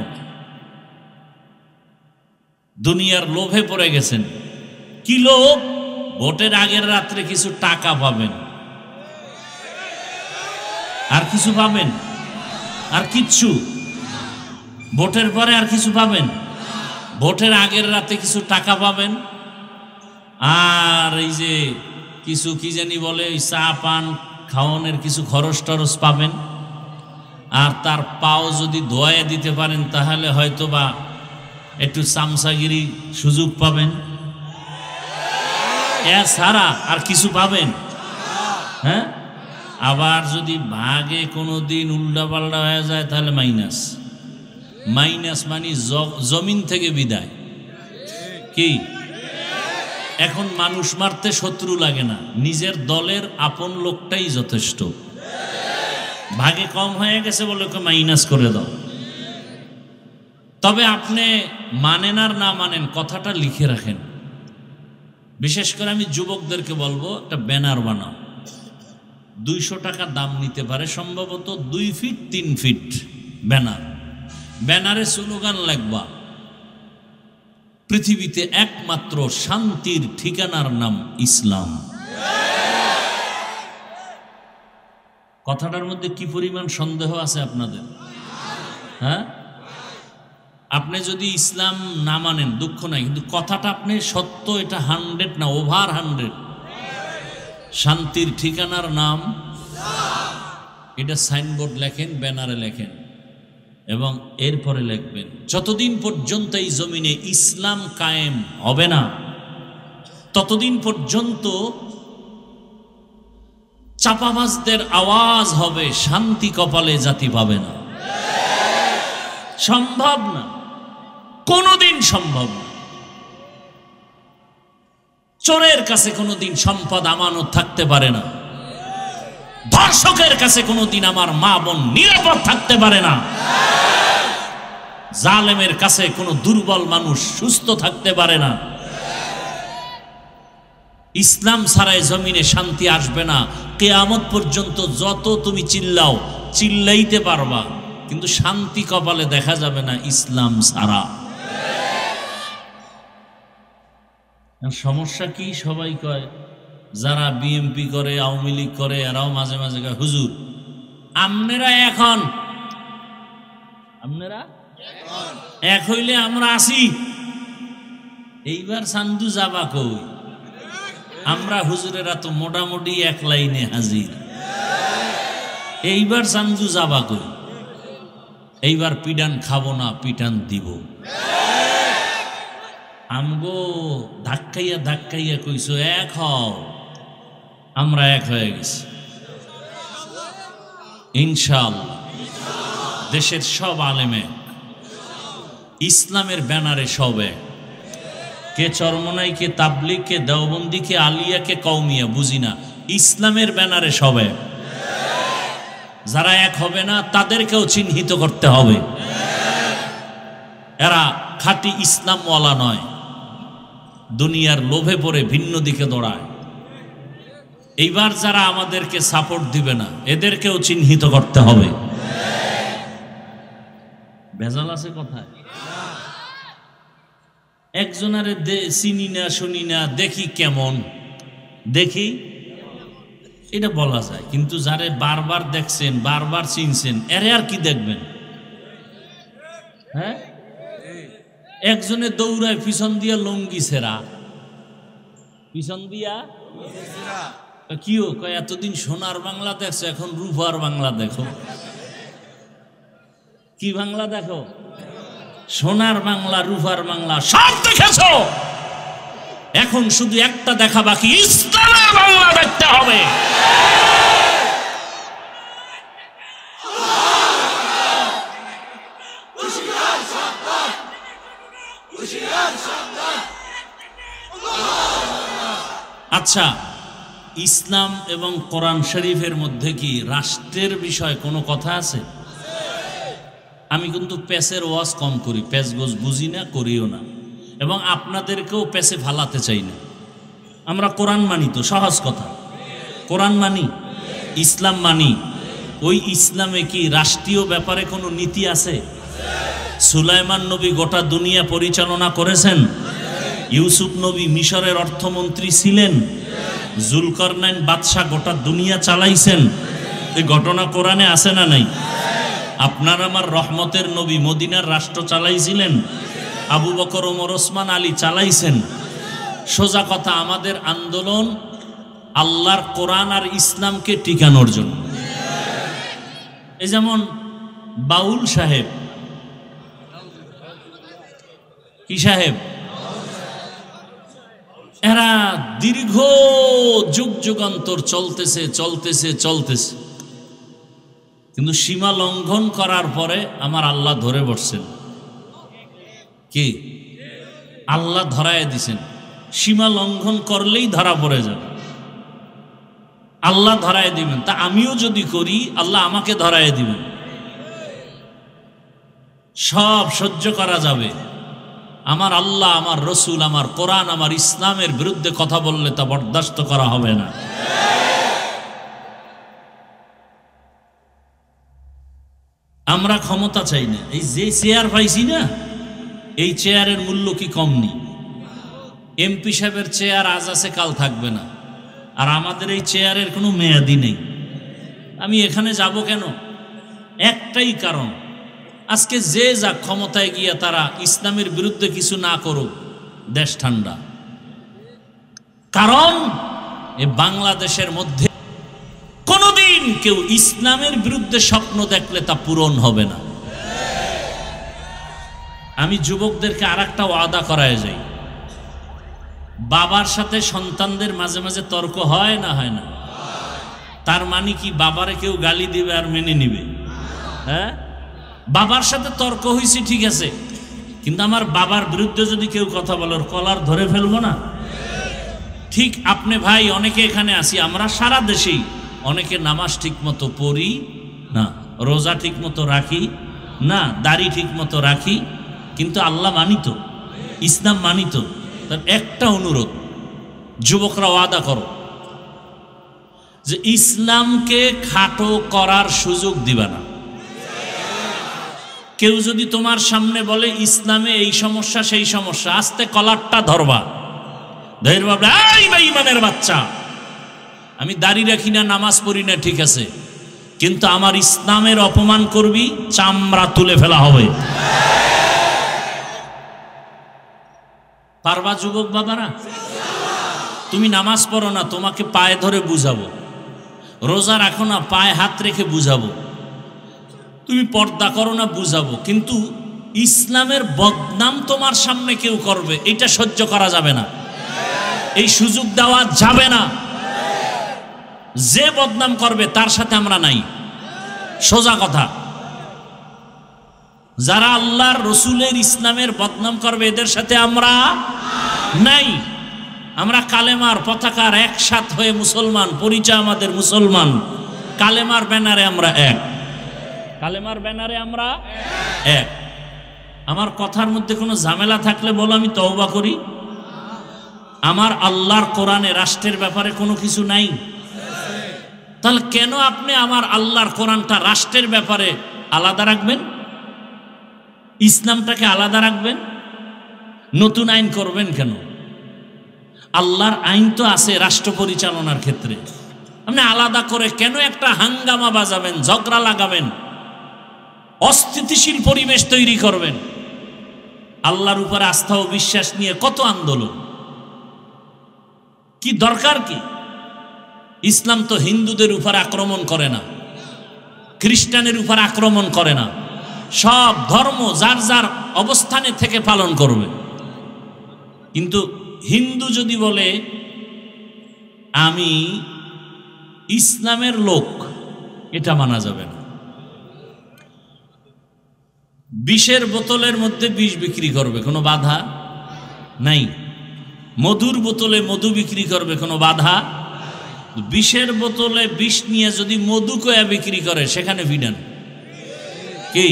দুনিয়ার লোভে পড়ে গেছেন। কি লোভ? ভোটের আগের রাত্রে কিছু টাকা পাবেন, আর কিছু পাবেন? আর কিচ্ছু? ভোটের পরে আর কিছু পাবেন? ভোটের আগের রাতে কিছু টাকা পাবেন, আর এই যে কিছু কি জানি বলে চা পান খাওয়ানোর কিছু খরচ টরচ পাবেন, আর তার পাও যদি ধোয়া দিতে পারেন তাহলে হয়তো বা একটু চামচাগিরি সুযোগ পাবেন। এছাড়া আর কিছু পাবেন? হ্যাঁ, আবার যদি ভাগে কোনো দিন উল্টাপাল্টা হয়ে যায় তাহলে মাইনাস। মাইনাস মানে জমিন থেকে বিদায়। কি এখন মানুষ মারতে শত্রু লাগে না, নিজের দলের আপন লোকটাই যথেষ্ট। ভাগে কম হয়ে গেছে বলে ওকে মাইনাস করে দাও। তবে আপনি মানেন আর না মানেন, কথাটা লিখে রাখেন। বিশেষ করে আমি যুবকদেরকে বলবো, একটা ব্যানার বানাও। 200 টাকা দাম নিতে পারে, সম্ভবত 2 ফিট 3 ফিট ব্যানার। ব্যানারে স্লোগান লিখবা, পৃথিবীতে একমাত্র শান্তির ঠিকানার নাম ইসলাম। কথাটার মধ্যে কি পরিমাণ সন্দেহ আছে আপনাদের? হ্যাঁ, আপনি যদি ইসলাম না মানেন দুঃখ নাই, কিন্তু কথাটা আপনি সত্য, এটা 100 না, ওভার 100। শান্তির ঠিকানার নাম, এটা সাইনবোর্ড লেখেন, ব্যানারে লেখেন, এবং এরপরে লিখবেন, যতদিন পর্যন্ত এই জমিনে ইসলাম কায়েম হবে না ততদিন পর্যন্ত চাপাবাজদের আওয়াজ হবে, শান্তি কপালে জাতি পাবে না। সম্ভব না, কোনোদিন সম্ভব না। চোরের কাছে কোনোদিন সম্পদ আমানত থাকতে পারে না, ধর্ষকের কাছে কোনোদিন আমার মা বোন নিরাপদ থাকতে পারে না, জালেমের কাছে কোনো দুর্বল মানুষ সুস্থ থাকতে পারে না। ইসলাম ছাড়াই জমিনে শান্তি আসবে না। কিয়ামত পর্যন্ত যত তুমি চিল্লাও, চিল্লাইতে পারবা, কিন্তু শান্তি কপালে দেখা যাবে না ইসলাম ছাড়া। সমস্যা কি? সবাই কয়, যারা বিএমপি করে, আওয়ামী লীগ করে, এরাও মাঝে মাঝে কয়, হুজুর আপনারা এখন এক হইলে আমরা আসি, এইবার সান্দু যাবা কই? আমরা হুজুরেরা তো মোটামুটি এক লাইনে হাজির, এইবার সান্দু যাবা কই? এইবার পিডান খাবো না, পিটান দিব। আমগো ধাক্কাইয়া ধাক্কাইয়া কইছো এক হও, আমরা এক হয়ে গেছি ইনশাআল্লাহ। দেশের সব আলেমে ইসলামের ব্যানারে সব এক। কে চরমনাই, কে তাবলিগ, কে দেওবন্দি, কে আলিয়া, কে কওমিয়া, বুঝি না, ইসলামের ব্যানারে সব এক। যারা এক হবে না তাদেরকেও চিহ্নিত করতে হবে, এরা খাঁটি ইসলামওয়ালা নয়, দুনিয়ার লোভে পড়ে ভিন্ন দিকে দৌড়ায়। এইবার যারা আমাদেরকে সাপোর্ট দিবে না এদেরকেও চিহ্নিত করতে হবে। ভেজাল আছে কথায়? একজনারে চিনি না, শুনি না, দেখি কেমন, দেখি এটা বলা যায়, কিন্তু যারে বারবার দেখছেন, বারবার চিনছেন, এরে আর কি দেখবেন? হ্যাঁ, একজনে দৌড়ায় পিছন দিয়া লঙ্গি ছেঁড়া, পিছন দিয়া কিও কয়, এতদিন সোনার বাংলা দেখছো, এখন রূপার বাংলা দেখো। কি বাংলা দেখো? সোনার বাংলা, রূপার বাংলা সব দেখেছো, এখন শুধু একটা দেখা বাকি, ইসলামের বাংলা দেখতে হবে। আচ্ছা, ইসলাম এবং কোরআন শরীফের মধ্যে কি রাষ্ট্রের বিষয়ে কোনো কথা আছে? আমি কিন্তু প্যাসের ওয়াজ কম করি, প্যাস গোজ বুঝি না, করিও না, এবং আপনাদেরকেও প্যাসে ফালাতে চাই না। আমরা কোরআন মানি, তো সহজ কথা, কোরআন মানি, ইসলাম মানি। ওই ইসলামে কি রাষ্ট্রীয় ব্যাপারে কোনো নীতি আছে? সুলাইমান নবী গোটা দুনিয়া পরিচালনা করেছেন। ইউসুফ নবী মিশরের অর্থমন্ত্রী ছিলেন। জুলকারনাইন বাদশাহ গোটা দুনিয়া চালাইছেন। এই ঘটনা কোরআনে আছে না নাই? আপনার আমার রহমতের নবী মদিনার রাষ্ট্র চালাইছিলেন। আবু বকর, ওমর, ওসমান, আলী চালাইছেন। সোজা কথা, আমাদের আন্দোলন আল্লাহর কোরআন আর ইসলামকে টিকানোর জন্য। এই যেমন বাউল সাহেব, কি সাহেব, এরা দীর্ঘ যুগ যুগান্তর চলতেছে চলতেছে চলতেছে, কিন্তু সীমা লঙ্ঘন করার পরে আমার আল্লাহ ধরে বসছেন। কি? আল্লাহ ধরায় দিছেন। সীমা লঙ্ঘন করলেই ধরা পড়ে যাবে, আল্লাহ ধরায় দিবেন। তা আমিও যদি করি, আল্লাহ আমাকে ধরায় দিবেন। সব সহ্য করা যাবে। আমার আল্লাহ, আমার রসুল, আমার কোরআন, আমার ইসলামের বিরুদ্ধে কথা বললে তা বরদাস্ত করা হবে না। আমরা ক্ষমতা চাই না। এই যে চেয়ার পাইছি না, এই চেয়ারের মূল্য কি কম নেই? এমপি সাহেবের চেয়ার আজ আছে, কাল থাকবে না। আর আমাদের এই চেয়ারের কোনো মেয়াদি নেই। আমি এখানে যাব কেন? একটাই কারণ, আজকে যে যা ক্ষমতায় গিয়া তারা ইসলামের বিরুদ্ধে কিছু না করুক, দেশ ঠান্ডা। কারণ এ বাংলাদেশের মধ্যে কোনোদিন কেউ ইসলামের বিরুদ্ধে স্বপ্ন দেখলে তা পূরণ হবে না। আমি যুবকদেরকে আর একটা ওয়াদা করায় যাই, বাবার সাথে সন্তানদের মাঝে মাঝে তর্ক হয় না? হয় না? তার মানে কি বাবারে কেউ গালি দিবে আর মেনে নিবে? হ্যাঁ, বাবার সাথে তর্ক হয়েছে ঠিক আছে, কিন্তু আমার বাবার বিরুদ্ধে যদি কেউ কথা বলে, ওর কলার ধরে ফেলবো না? ঠিক আপনি ভাই, অনেকে এখানে আসি, আমরা সারা দেশেই অনেকে নামাজ ঠিক মতো পড়ি না, রোজা ঠিক মতো রাখি না, দাড়ি ঠিক মতো রাখি, কিন্তু আল্লাহ মানিত, ইসলাম মানিত। তার একটা অনুরোধ, যুবকরা ওয়াদা করো যে ইসলামকে খাটো করার সুযোগ দিবা না। কেউ যদি তোমার সামনে বলে ইসলামে এই সমস্যা সেই সমস্যা, আস্তে কলারটা ধরবা, ধৈর্য ভাবনা, এই বেঈমানের বাচ্চা, আমি দাড়ি রাখি না, নামাজ পড়ি না, ঠিক আছে, কিন্তু আমার ইসলামের অপমান করবি, চামড়া তুলে ফেলা হবে। পারবা যুবক বাবারা? তুমি নামাজ পড়ো না, তোমাকে পায়ে ধরে বুঝাবো। রোজা রাখো না, পায়ে হাত রেখে বুঝাবো। তুমি পর্দা করো না, বুঝাবো। কিন্তু ইসলামের বদনাম তোমার সামনে কেউ করবে, এটা সহ্য করা যাবে না, এই সুযোগ দেওয়া যাবে না। যে বদনাম করবে তার সাথে আমরা নাই, সোজা কথা। যারা আল্লাহর রসুলের ইসলামের বদনাম করবে, এদের সাথে আমরা নাই। আমরা কালেমার পতাকার একসাথ হয়ে মুসলমান, পরিচয় আমাদের মুসলমান, কালেমার ব্যানারে আমরা এক, কালেমার ব্যানারে আমরা এক। আমার কথার মধ্যে কোনো ঝামেলা থাকলে বলো, আমি তওবা করি। আমার আল্লাহর কোরআনে রাষ্ট্রের ব্যাপারে কোনো কিছু নাই, তাহলে কেন আপনি আমার আল্লাহর কোরআনটা রাষ্ট্রের ব্যাপারে আলাদা রাখবেন, ইসলামটাকে আলাদা রাখবেন? নতুন আইন করবেন কেন? আল্লাহর আইন তো আছে রাষ্ট্র পরিচালনার ক্ষেত্রে, আপনি আলাদা করে কেন একটা হাঙ্গামা বাজাবেন, ঝগড়া লাগাবেন, অস্থিতিশীল পরিবেশ তৈরি করবেন? আল্লাহর উপর আস্থা ও বিশ্বাস নিয়ে কত আন্দোলন, কি দরকার কি? ইসলাম তো হিন্দুদের উপর আক্রমণ করে না, খ্রিস্টানের উপর আক্রমণ করে না, সব ধর্ম যার যার অবস্থানে থেকে পালন করবে। কিন্তু হিন্দু যদি বলে আমি ইসলামের লোক, এটা মানা যাবে না। বিষের বোতলের মধ্যে বিষ বিক্রি করবে, কোনো বাধা নাই। মধুর বোতলে মধু বিক্রি করবে, কোনো বাধা। বিষের বোতলে বিষ নিয়ে যদি মধু কয়া বিক্রি করে, সেখানে বিধান কি?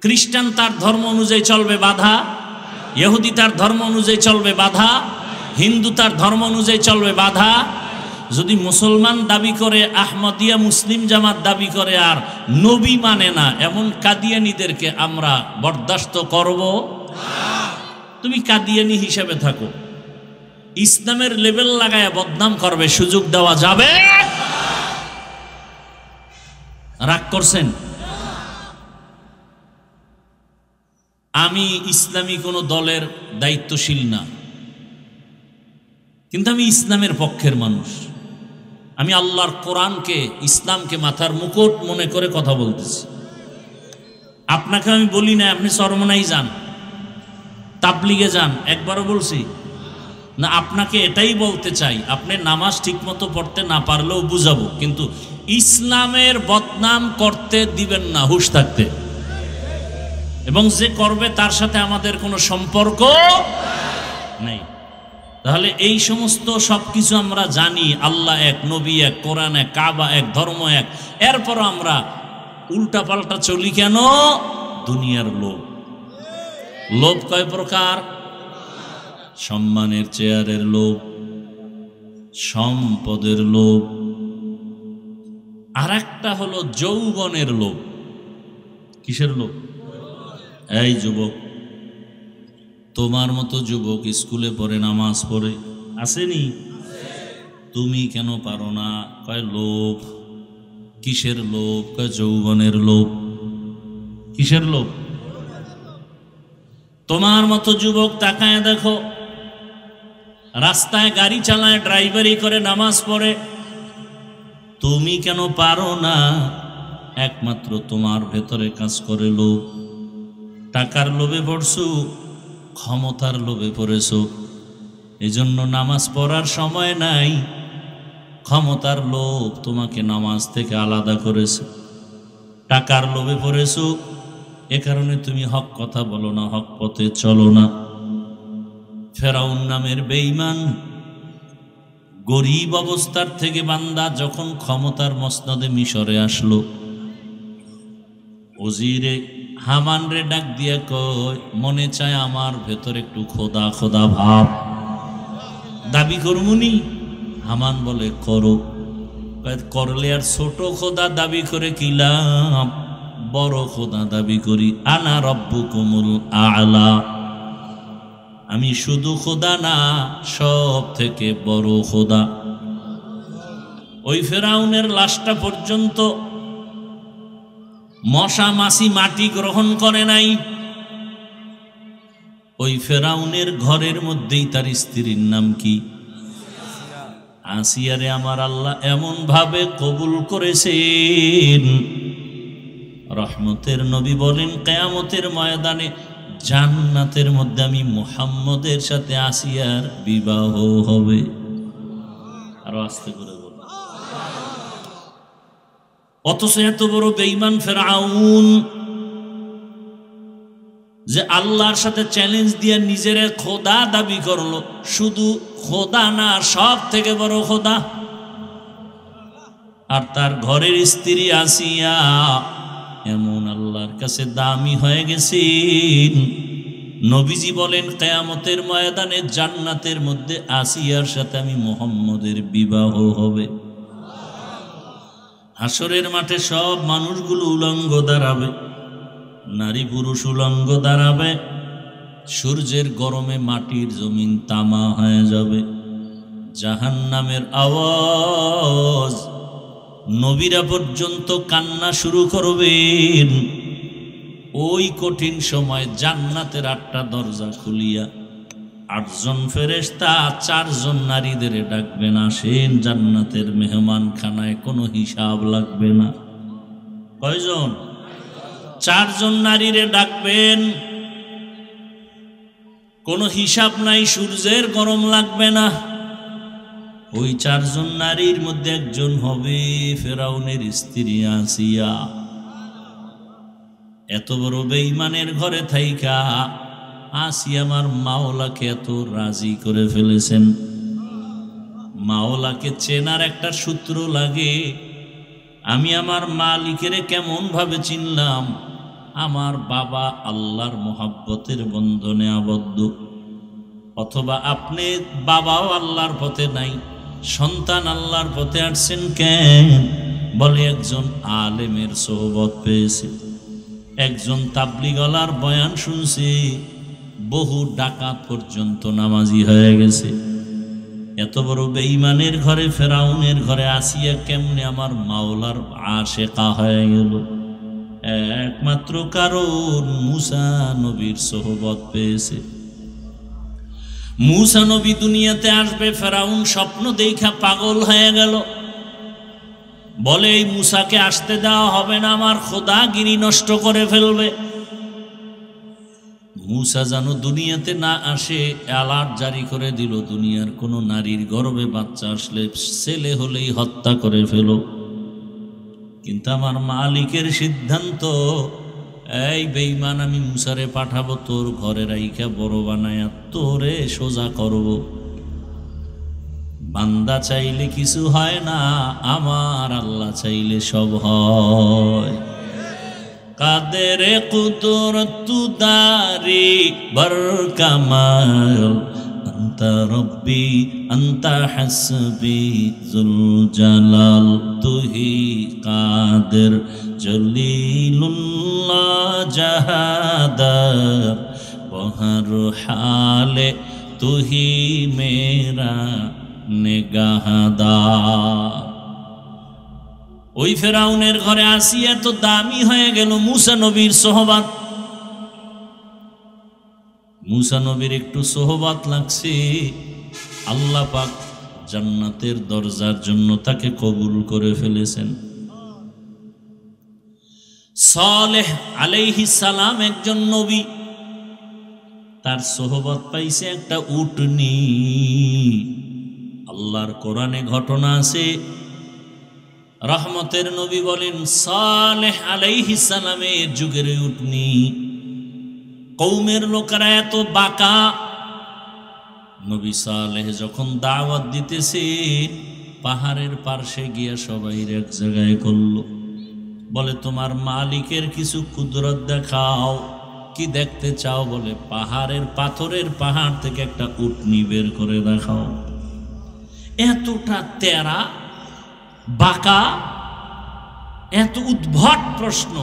খ্রিস্টান তার ধর্ম অনুযায়ী চলবে, বাধা। ইহুদি তার ধর্ম অনুযায়ী চলবে, বাধা। হিন্দু তার ধর্ম অনুযায়ী চলবে, বাধা। যদি মুসলমান দাবি করে, আহমদিয়া মুসলিম জামাত দাবি করে, আর নবী মানে না, এমন কাদিয়ানীদেরকে আমরা বরদাস্ত করব না। তুমি কাদিয়ানী হিসেবে থাকো, ইসলামের লেভেল লাগায় বদনাম করবে, সুযোগ দেওয়া যাবে? রাগ করছেন? আমি ইসলামী কোনো দলের দায়িত্বশীল না, কিন্তু আমি ইসলামের পক্ষের মানুষ। আমি আল্লাহর কোরআনকে, ইসলামকে মাথার মুকুট মনে করে কথা বলতেছি। আপনাকে আমি বলি না আপনি চরমনাই যান, তাবলিগে যান, একবারও বলছি না। আপনাকে এটাই বলতে চাই, আপনি নামাজ ঠিকমতো পড়তে না পারলেও বুঝাবো, কিন্তু ইসলামের বদনাম করতে দিবেন না, হুঁশ থাকতে। এবং যে করবে তার সাথে আমাদের কোনো সম্পর্ক নেই। তাহলে এই সমস্ত সবকিছু আমরা জানি, আল্লাহ এক, নবী এক, কোরআন এক, কাবা এক, ধর্ম এক, এরপর আমরা উল্টা পাল্টা চলি কেন? দুনিয়ার লোভ। লোভ কয় প্রকার? সম্মানের চেয়ারের লোভ, সম্পদের লোভ, আর একটা হলো যৌবনের লোভ। কিসের লোভ? এই যুবক, তোমার মতো যুবক স্কুলে পড়ে, নামাজ পড়ে, আসেনি? তুমি কেন পারো না? কয় লোভ। কিসের লোভ? কয় যৌবনের লোভ। কিসের লোভ? তোমার মতো যুবক তাকায় দেখো, রাস্তায় গাড়ি চালায়, ড্রাইভারি করে, নামাজ পড়ে, তুমি কেন পারো না? একমাত্র তোমার ভেতরে কাজ করে লোভ। টাকার লোভে পড়ছো, ক্ষমতার লোভে পড়েছো, এজন্য নামাজ পড়ার সময় নাই। ক্ষমতার লোভ তোমাকে নামাজ থেকে আলাদা করেছে। টাকার লোভে পড়েছো, এ কারণে তুমি হক কথা বলো না, হক পথে চলো না। ফেরাউন নামের বেঈমান গরিব অবস্থার থেকে বান্দা যখন ক্ষমতার মসনদে মিশরে আসলো, ওজিরে হামান রে ডাক দিয়া কয়, মনে চায় আমার ভেতর একটু খোদা খোদা ভাব, দাবি করমুনি? হামান বলে করো। করলে আর ছোট খোদা দাবি করে কি লাভ? বড় খোদা দাবি করি, আনা রব্বুকুমুল আ'লা। আমি শুধু খোদা না, সব থেকে বড় খোদা। ওই ফেরাউনের লাশটা পর্যন্ত মশা মাছি মাটি গ্রহণ করে নাই। ওই ফেরাউনের ঘরের মধ্যেই তার স্ত্রীর নাম কি? আসিয়ারে আমার আল্লাহ এমন ভাবে কবুল করেছেন, রহমতের নবী বলেন কিয়ামতের ময়দানে জান্নাতের মধ্যে আমি মুহাম্মদের সাথে আসিয়ার বিবাহ হবে। আরো আস্তে করে বল। অথচ এত বড় বেঈমান ফেরাউন, যে আল্লাহর সাথে চ্যালেঞ্জ দিয়ে নিজের খোদা দাবি করলো, শুধু খোদা না, সব থেকে বড় খোদা। আর তার ঘরের স্ত্রী আসিয়া এমন আল্লাহর কাছে দামি হয়ে গেছেন, নবীজি বলেন কিয়ামতের ময়দানে জান্নাতের মধ্যে আসিয়ার সাথে আমি মুহাম্মদের বিবাহ হবে। হাসরের মাঠে সব মানুষগুলো উলঙ্গ দাঁড়াবে, নারী পুরুষ উলঙ্গ দাঁড়াবে। সূর্যের গরমে মাটির জমিন তামা হয়ে যাবে। জাহান্নামের আওয়াজ, নবীরা পর্যন্ত কান্না শুরু করবেন। ওই কঠিন সময় জান্নাতের 8টা দরজা খুলিয়া 8 জন ফেরেশতা 4 জন নারীদের ডাকবেন, আসেন জান্নাতের মেহমান খানায়, কোনো হিসাব লাগবে না। কয়জন? 4 জন নারীরে ডাকবেন, কোনো হিসাব নাই, সূর্যের গরম লাগবে না। ওই 4 জন নারীর মধ্যে একজন হবে ফেরাউনের স্ত্রী আসিয়া। এত বড় বেঈমানের ঘরে থাইকা আসি আমার মাওলাকে এত রাজি করে ফেলেছেন। মাওলাকে চেনার একটা সূত্র লাগে। আমি আমার মালিকের কেমন ভাবে চিনলাম? আমার বাবা আল্লাহর মোহাব্বতের বন্ধনে আবদ্ধ, অথবা আপনি বাবাও আল্লাহর পথে নাই, সন্তান আল্লাহর পথে আসছেন কেন? বলে একজন আলেমের সোহবত পেয়েছে, একজন তাবলিগলার বয়ান শুনছে, বহু ডাকাত পর্যন্ত নামাজি হয়ে গেছে। এত বড় বেঈমানের ঘরে, ফেরাউনের ঘরে আসিয়া কেমনে আমার মাওলার আশেকা হয়ে গেল? একমাত্র কারণ মুসা নবীর সোহবত পেয়েছে। মুসা নবী দুনিয়াতে আসবে, ফেরাউন স্বপ্ন দেখা পাগল হয়ে গেল। বলে এই মুসাকে আসতে দেওয়া হবে না, আমার খোদাগিরি নষ্ট করে ফেলবে। মুসা যেন দুনিয়াতে না আসে অ্যালার্ট জারি করে দিল, দুনিয়ার কোন নারীর গর্ভে বাচ্চা আসলে, ছেলে হলেই হত্যা করে ফেলো। কিন্তু আমার মালিকের সিদ্ধান্ত, এই বেঈমান আমি মুসারে পাঠাবো তোর ঘরে রাইখা বড় বানায়া তোরে সোজা করব। বান্দা চাইলে কিছু হয় না, আমার আল্লাহ চাইলে সব হয়। কাদের কুদরত দারি বর কামাল, আন্তা রব্বি আন্তা হাসবি জুল জালাল, তুহি কাদের জলিলুল্লাহ জাহাদার, বহর হালে তুহি মেরা নেগাহদার। ওই ফেরাউনের ঘরে আসিয়া তো দামি হয়ে গেল মুসা নবীর সোহবাত। মুসা নবীর একটু সোহবাত লাগছে, আল্লাহ পাক জান্নাতের দরজার জন্য তাকে কবুল করে ফেলেছেন। সালেহ আলাইহিস সালাম একজন নবী, তার সোহবত পাইছে একটা উটনি। আল্লাহর কোরআনে ঘটনা আছে, রহমতের নবী বলেন সালেহ আলাইহিস সালামের যুগের উটনি। কওমের লোকেরা এত বাঁকা, নবী সালেহ যখন দাওয়াত দিতেছে পাহাড়ের পার্শ্বে গিয়া সবাই এক জায়গায় করলো। বলে তোমার মালিকের কিছু কুদরত দেখাও। কি দেখতে চাও? বলে পাহাড়ের পাথরের পাহাড় থেকে একটা উটনি বের করে দেখাও। এতটা তেরা বাঁকা, এত উদ্ভট প্রশ্ন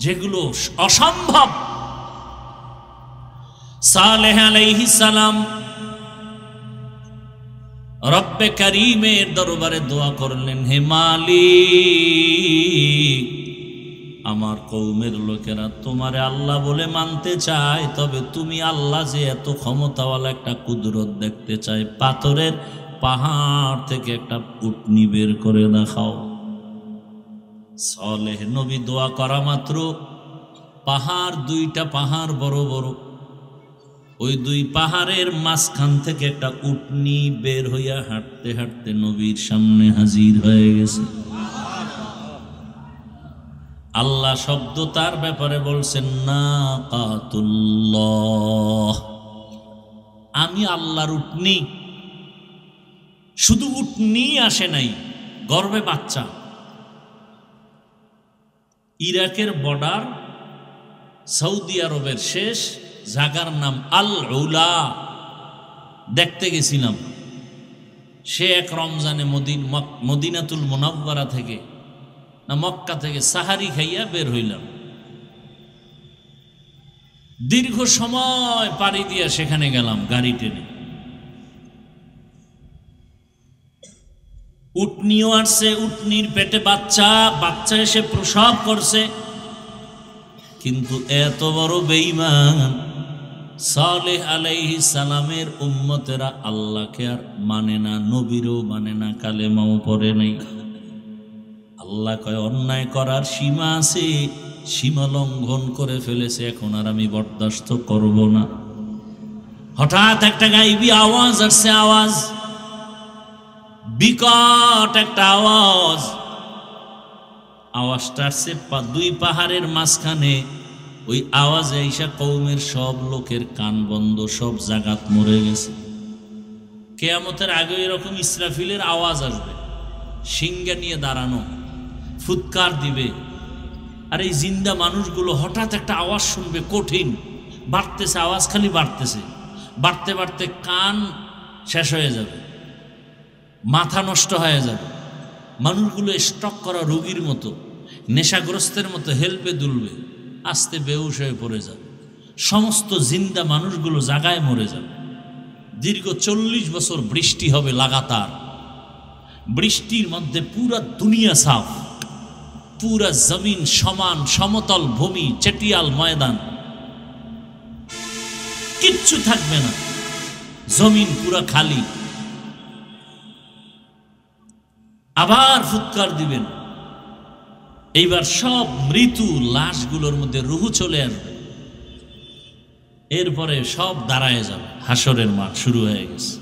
যেগুলো অসম্ভব। সালেহ আলাইহিস সালাম রব্বে কারীমের দরবারে দোয়া করলেন, হে মালিক, আমার কওমের লোকেরা তোমারে আল্লাহ বলে মানতে চায়, তবে তুমি আল্লাহ যে এত ক্ষমতাওয়ালা একটা কুদরত দেখতে চায়, পাথরের পাহাড় থেকে একটা উটনি বের করে দেখাও। সালেহ নবী দোয়া করা মাত্র পাহাড়, দুইটা পাহাড় বড় বড়, ওই দুই পাহাড়ের মাঝখান থেকে একটা উটনি বের হইয়া হাঁটতে হাঁটতে নবীর সামনে হাজির হয়ে গেছে। আল্লাহ শব্দ তার ব্যাপারে বলছেন নাকাতুল্লাহ, আমি আল্লাহর উটনি। শুধু উটনি আসে নাই, গর্ভে বাচ্চা। ইরাকের বর্ডার, সৌদি আরবের শেষ জায়গার নাম আল উলা, দেখতে গেছিলাম। সে এক রমজানে মদিনাতুল মুনাওয়ারা থেকে না মক্কা থেকে সাহারি খাইয়া বের হইলাম। দীর্ঘ সময় পাড়ি দিয়া সেখানে গেলাম গাড়ি টেনে। উটনিও আসছে, উটনির পেটে বাচ্চা, বাচ্চা এসে প্রসব করছে। কিন্তু এত বড় বেঈমান সালেহ আলাইহিস সালামের উম্মতেরা আল্লাহকে আর মানে না, নবীরও মানে না, কালেমাও পড়ে নাই। আল্লাহ কয় অন্যায় করার সীমা আছে, সীমা লঙ্ঘন করে ফেলেছে, এখন আর আমি বরদাস্ত করব না। হঠাৎ একটা গাইবি আওয়াজ আসছে, আওয়াজ বিকট একটা আওয়াজ। আওয়াজটা আসছে দুই পাহাড়ের মাঝখানে ওই আওয়াজে আইসা কওমের সব লোকের কান বন্ধ, সব জাগাত মরে গেছে। কিয়ামতের আগে এরকম ইসরাফিলের আওয়াজ আসবে, সিংহা নিয়ে দাঁড়ানো, ফুৎকার দিবে। আর এই জিন্দা মানুষগুলো হঠাৎ একটা আওয়াজ শুনবে, কঠিন, বাড়তেছে, আওয়াজ খালি বাড়তেছে, বাড়তে বাড়তে কান শেষ হয়ে যাবে, মাথা নষ্ট হয়ে যাবে। মানুষগুলো স্ট্রোক করা রোগীর মতো, নেশাগ্রস্তের মতো হেলপে দুলবে, আস্তে বেহুশ হয়ে পড়ে যাবে। সমস্ত জিন্দা মানুষগুলো জাগায় মরে যাবে। দীর্ঘ 40 বছর বৃষ্টি হবে লাগাতার। বৃষ্টির মধ্যে পুরা দুনিয়া সাফ, পুরা জমিন সমান, সমতল ভূমি, চেটিয়াল ময়দান, কিচ্ছু থাকবে না, জমিন পুরা খালি। আবার ফুৎকার দিবেন, এইবার সব মৃত্যু লাশগুলোর মধ্যে রুহু চলে আসবে। এরপরে সব দাঁড়ায় যাবে, হাসরের মাঠ শুরু হয়ে গেছে।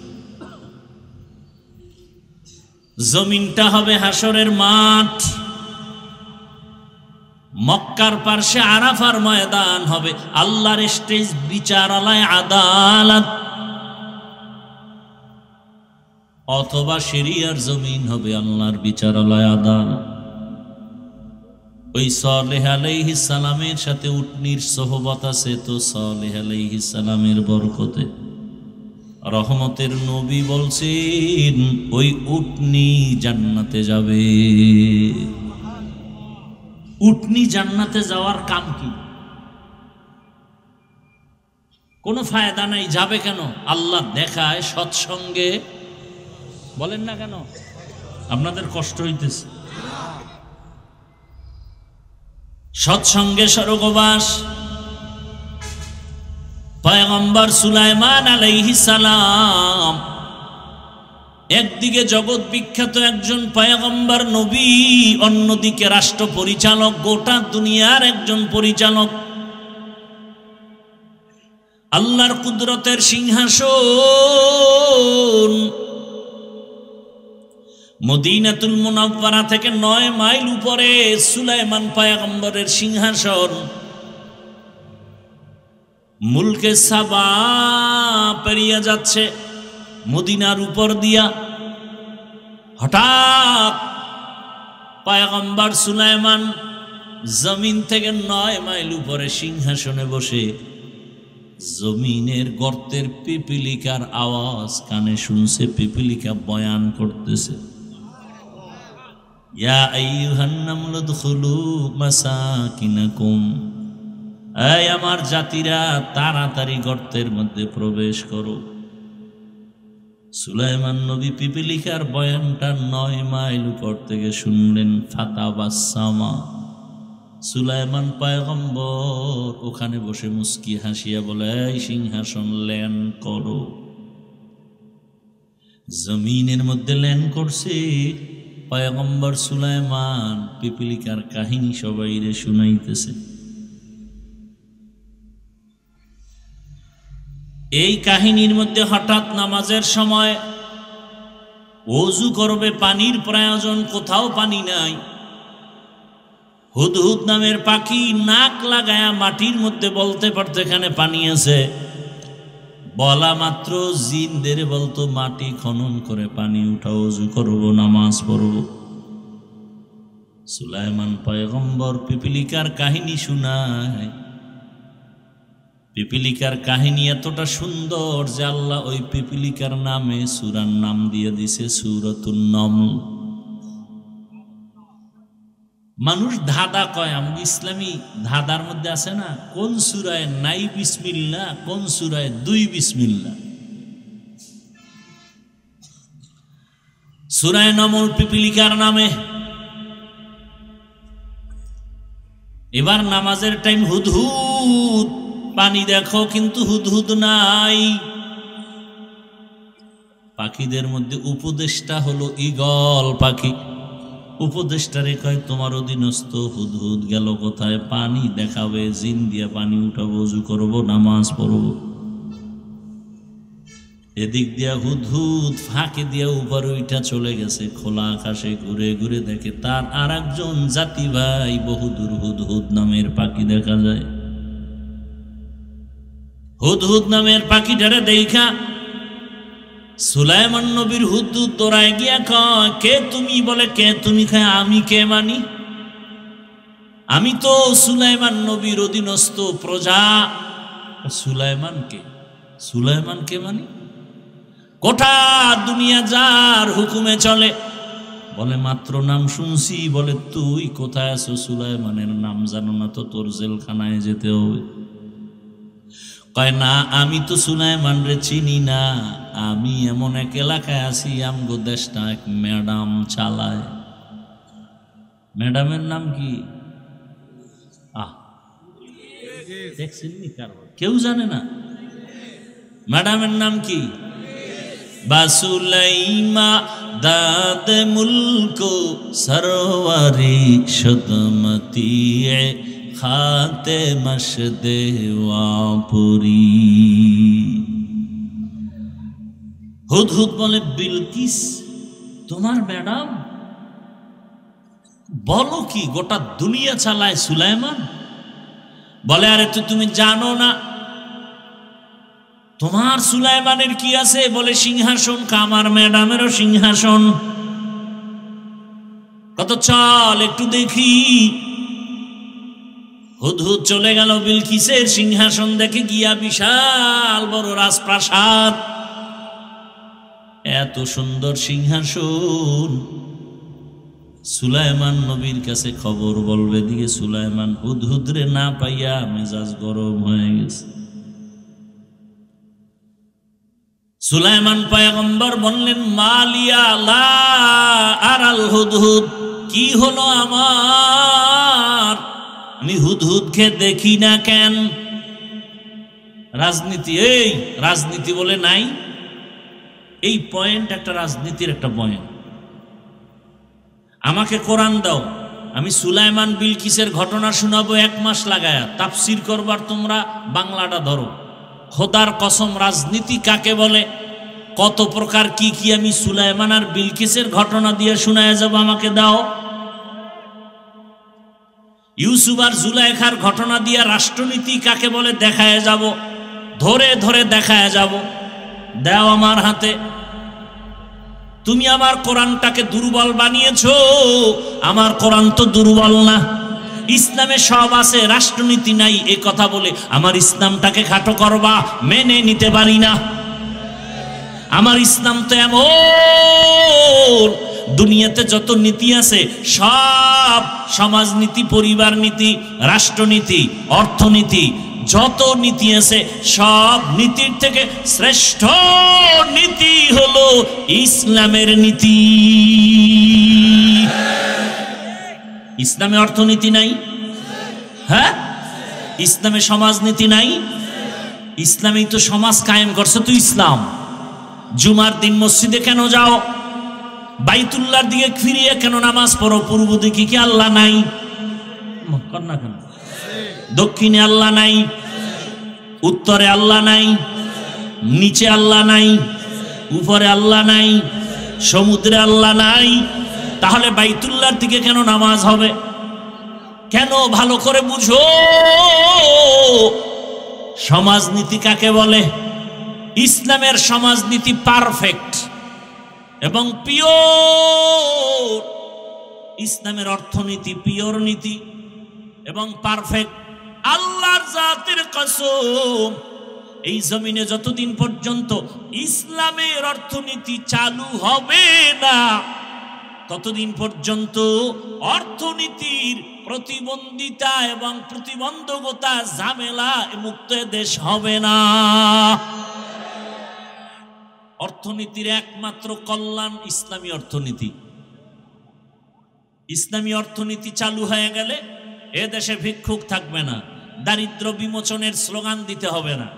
জমিনটা হবে হাসরের মাঠ। মক্কার পার্শ্বে আরাফার ময়দান হবে, আল্লাহর স্টেজ, বিচারালয়, আদালত। অথবা শরিয়ার জমিন হবে আল্লাহর বিচারালয়, আদালত। ওই সালেহ আলাইহিস সালামের সাথে উটনির সোহবত আছে, তো সালেহ আলাইহিস সালামের বরকতে রহমতের নবী বলছেন ওই উটনি জান্নাতে যাবে। উটনি জান্নাতে যাওয়ার কাম কি? কোনো ফায়দা নাই। যাবে কেন? আল্লাহ দেখায় সৎসঙ্গে। বলেন না কেন? আপনাদের কষ্ট হইতেছে। সৎসঙ্গে স্বর্গবাস। পয়গম্বর সুলাইমান আলাইহিস সালাম একদিকে জগৎ বিখ্যাত একজন পয়গম্বর নবী, অন্যদিকে রাষ্ট্র পরিচালক, গোটা দুনিয়ার একজন পরিচালক। আল্লাহর কুদরতের সিংহাসন মদিনাতুল মুনাওয়ারা থেকে 9 মাইল উপরে সুলাইমান পয়গম্বরের সিংহাসন। মুলকে সাবা পেরিয়ে যাচ্ছে মদিনার উপর দিয়া। হঠাৎ পয়গম্বর সুলাইমান জমিন থেকে 9 মাইল উপরে সিংহাসনে বসে জমিনের গর্তের পিপিলিকার আওয়াজ কানে শুনছে। পিপিলিকা বয়ান করতেছে, ইয়া আইয়ুহান নামলু দুখুলু মাসাকিনাকুম, এই আমার জাতিরা তাড়াতাড়ি গর্তের মধ্যে প্রবেশ করো। সুলাইমান নবী পিপিলিকার বয়ানটা 9 মাইল উপর থেকে শুনলেন। ফাতাবাসসামা, সুলাইমান পয়গম্বর ওখানে বসে মুস্কি হাসিয়া বলে, এই সিংহাসন ল্যান্ড করো। জমিনের মধ্যে ল্যান্ড করছে পয়গম্বর সুলাইমান। পিপিলিকার কাহিনী সবাইরে শুনাইতেছে। এই কাহিনীর মধ্যে হঠাৎ নামাজের সময় ওযু করবে, পানির প্রয়োজন, কোথাও পানি নাই। হুদহুদ নামের পাখি নাক লাগায়া মাটির মধ্যে বলতে পারতো এখানে পানি আছে। বলা মাত্র জিনদের বলতো মাটি খনন করে পানি উঠাও, ওযু করবো, নামাজ পড়ব। সুলাইমান পয়গম্বর পিপিলিকার কাহিনী শুনায়। পিপিলিকার কাহিনী এতটা সুন্দর যে আল্লাহ ওই পিপিলিকার নামে সূরার নাম দিয়ে দিছে সূরাতুন নমল। মানুষ ধাঁধা কয়, আমি ইসলামী ধাঁধার মধ্যে আছে না, কোন সূরায় নাই বিসমিল্লাহ, কোন সূরায় 2 বিসমিল্লাহ। সূরায়ে নমল পিপিলিকার নামে। এবার নামাজের টাইম, হুদহুদ পানি দেখো, কিন্তু হুদহুদ নাই। পাখিদের মধ্যে উপদেষ্টা হলো ঈগল পাখি। উপদেষ্টারে কয়, তোমার অধীনস্থ হুদহুদ গেল কোথায়? পানি দেখাবে, জিন দিয়া পানি উঠাবো, ওযু করবো, নামাজ পড়ব। এদিক দিয়া হুদহুদ ফাঁকে দিয়া উপরে উঠা চলে গেছে। খোলা আকাশে ঘুরে ঘুরে দেখে তার আর একজন জাতি ভাই বহুদূর হুদহুদ নামের পাখি দেখা যায়। হুদহুদ নামের পাখিটারে দেখা সুলাইমান নবীর হুদহুদ দৌড়ায় গিয়া কয়, কে তুমি? বলে, কে তুমি? খায়, আমি কে মানি? আমি তো সুলাইমান নবীর অধীনস্থ প্রজা। সুলাইমানকে সুলাইমানকে মানি? গোটা দুনিয়া যার হুকুমে চলে। বলে, মাত্র নাম শুনছি। বলে, তুই কোথায় আছো? সুলাইমানের নাম জানো না তো? তোর জেলখানায় যেতে হবে। কয়, না, আমি তো সুলাইমান রে চিনি না। আমি এমন এক এলাকায় আছি, আমগো দেশটা এক ম্যাডাম চালায়। ম্যাডামের নাম কি? দেখছেন নি? কেউ জানে না ম্যাডামের নাম কি? বাসুলাইমা দাদ মুলকো সরওয়ারি সদমতি খাতে মশদে ওয়াপুরি। হুদহুদ বলে, বিলকিস তোমার ম্যাডাম? বলো কি, গোটা দুনিয়া চালায় সুলাইমান? বলে, আরে তো তুমি জানো না তোমার সুলাইমানের কি আছে? বলে, সিংহাসন। আমার ম্যাডামেরও সিংহাসন। কত, চল একটু দেখি। হুদহুদ চলে গেল বিলকিসের সিংহাসন দেখে গিয়া। বিশাল বড় রাজপ্রাসাদ, এত সুন্দর সিংহাসন। সুলাইমান নবীর কাছে খবর বলবে দিয়ে সুলাইমান হুদহুদ রে না পাইয়া মেজাজ গরম হয়ে গেছে। সুলাইমান পয়গম্বর বললেন, মালিয়া লা আরাল হুদহুদ, কি হলো আমার? আমি হুদহুদকে দেখি না কেন? রাজনীতি, এই রাজনীতি বলে নাই। এই পয়েন্ট একটা রাজনীতির একটা পয়েন্ট। আমাকে কোরআন দাও, আমি সুলাইমান বিলকিসের ঘটনা শোনাবো 1 মাস লাগায়া। তাফসির করবার তোমরা বাংলাটা ধরো। খোদার কসম, রাজনীতি কাকে বলে, কত প্রকার কি কি আমি সুলাইমান আর বিলকিসের ঘটনা দিয়ে শোনায় যাব। আমাকে দাও। ইউসুফ আর জুলাইখার ঘটনা দিয়ে রাষ্ট্রনীতি কাকে বলে দেখায় যাব, ধরে ধরে দেখায় যাব। দাও আমার হাতে। তুমি আমার কোরআনটাকে দুর্বল বানিয়েছো। আমার কোরআন তো দুর্বল না। ইসলামে সব আছে, রাষ্ট্রনীতি নাই, এ কথা বলে আমার ইসলামটাকে খাটো করবা, মেনে নিতে পারি না। আমার ইসলাম তো এমন, দুনিয়াতে যত নীতি আছে সব সমাজনীতি, পরিবার নীতি, রাষ্ট্রনীতি, অর্থনীতি, যত নীতি আছে সব নীতির থেকে শ্রেষ্ঠ নীতি হলো ইসলামের নীতি। ইসলামে অর্থনীতি নাই? হ্যাঁ। ইসলামে সমাজনীতি নাই? ইসলামেই তো সমাজ কায়েম করছে তো ইসলাম। জুমার দিন মসজিদে কেন যাও? বাইতুল্লাহর দিকে ফিরিয়ে কেন নামাজ পড়ো? পূর্ব দিকে কি আল্লাহ নাই? কন্যা কেন? দক্ষিণে আল্লাহ নাই? উত্তরে আল্লাহ নাই? নিচে আল্লাহ নাই? উপরে আল্লাহ নাই? সমুদ্রে আল্লাহ নাই? তাহলে বাইতুল্লাহর দিকে কেন নামাজ হবে? কেন? ভালো করে বুঝো সমাজনীতি কাকে বলে। ইসলামের সমাজনীতি পারফেক্ট এবং পিওর। ইসলামের অর্থনীতি পিওর নীতি এবং পারফেক্ট। আল্লাহর জাতের কসম, এই জমিনে যতদিন পর্যন্ত ইসলামের অর্থনীতি চালু হবে না, ততদিন পর্যন্ত অর্থনীতির প্রতিবন্ধিতা এবং প্রতিবন্ধকতা, ঝামেলা মুক্ত দেশ হবে না। অর্থনীতির একমাত্র কল্যাণ ইসলামী অর্থনীতি। ইসলামী অর্থনীতি চালু হয়ে গেলে এ দেশে ভিক্ষুক থাকবে না, দারিদ্র বিমোচনের স্লোগান দিতে হবে না,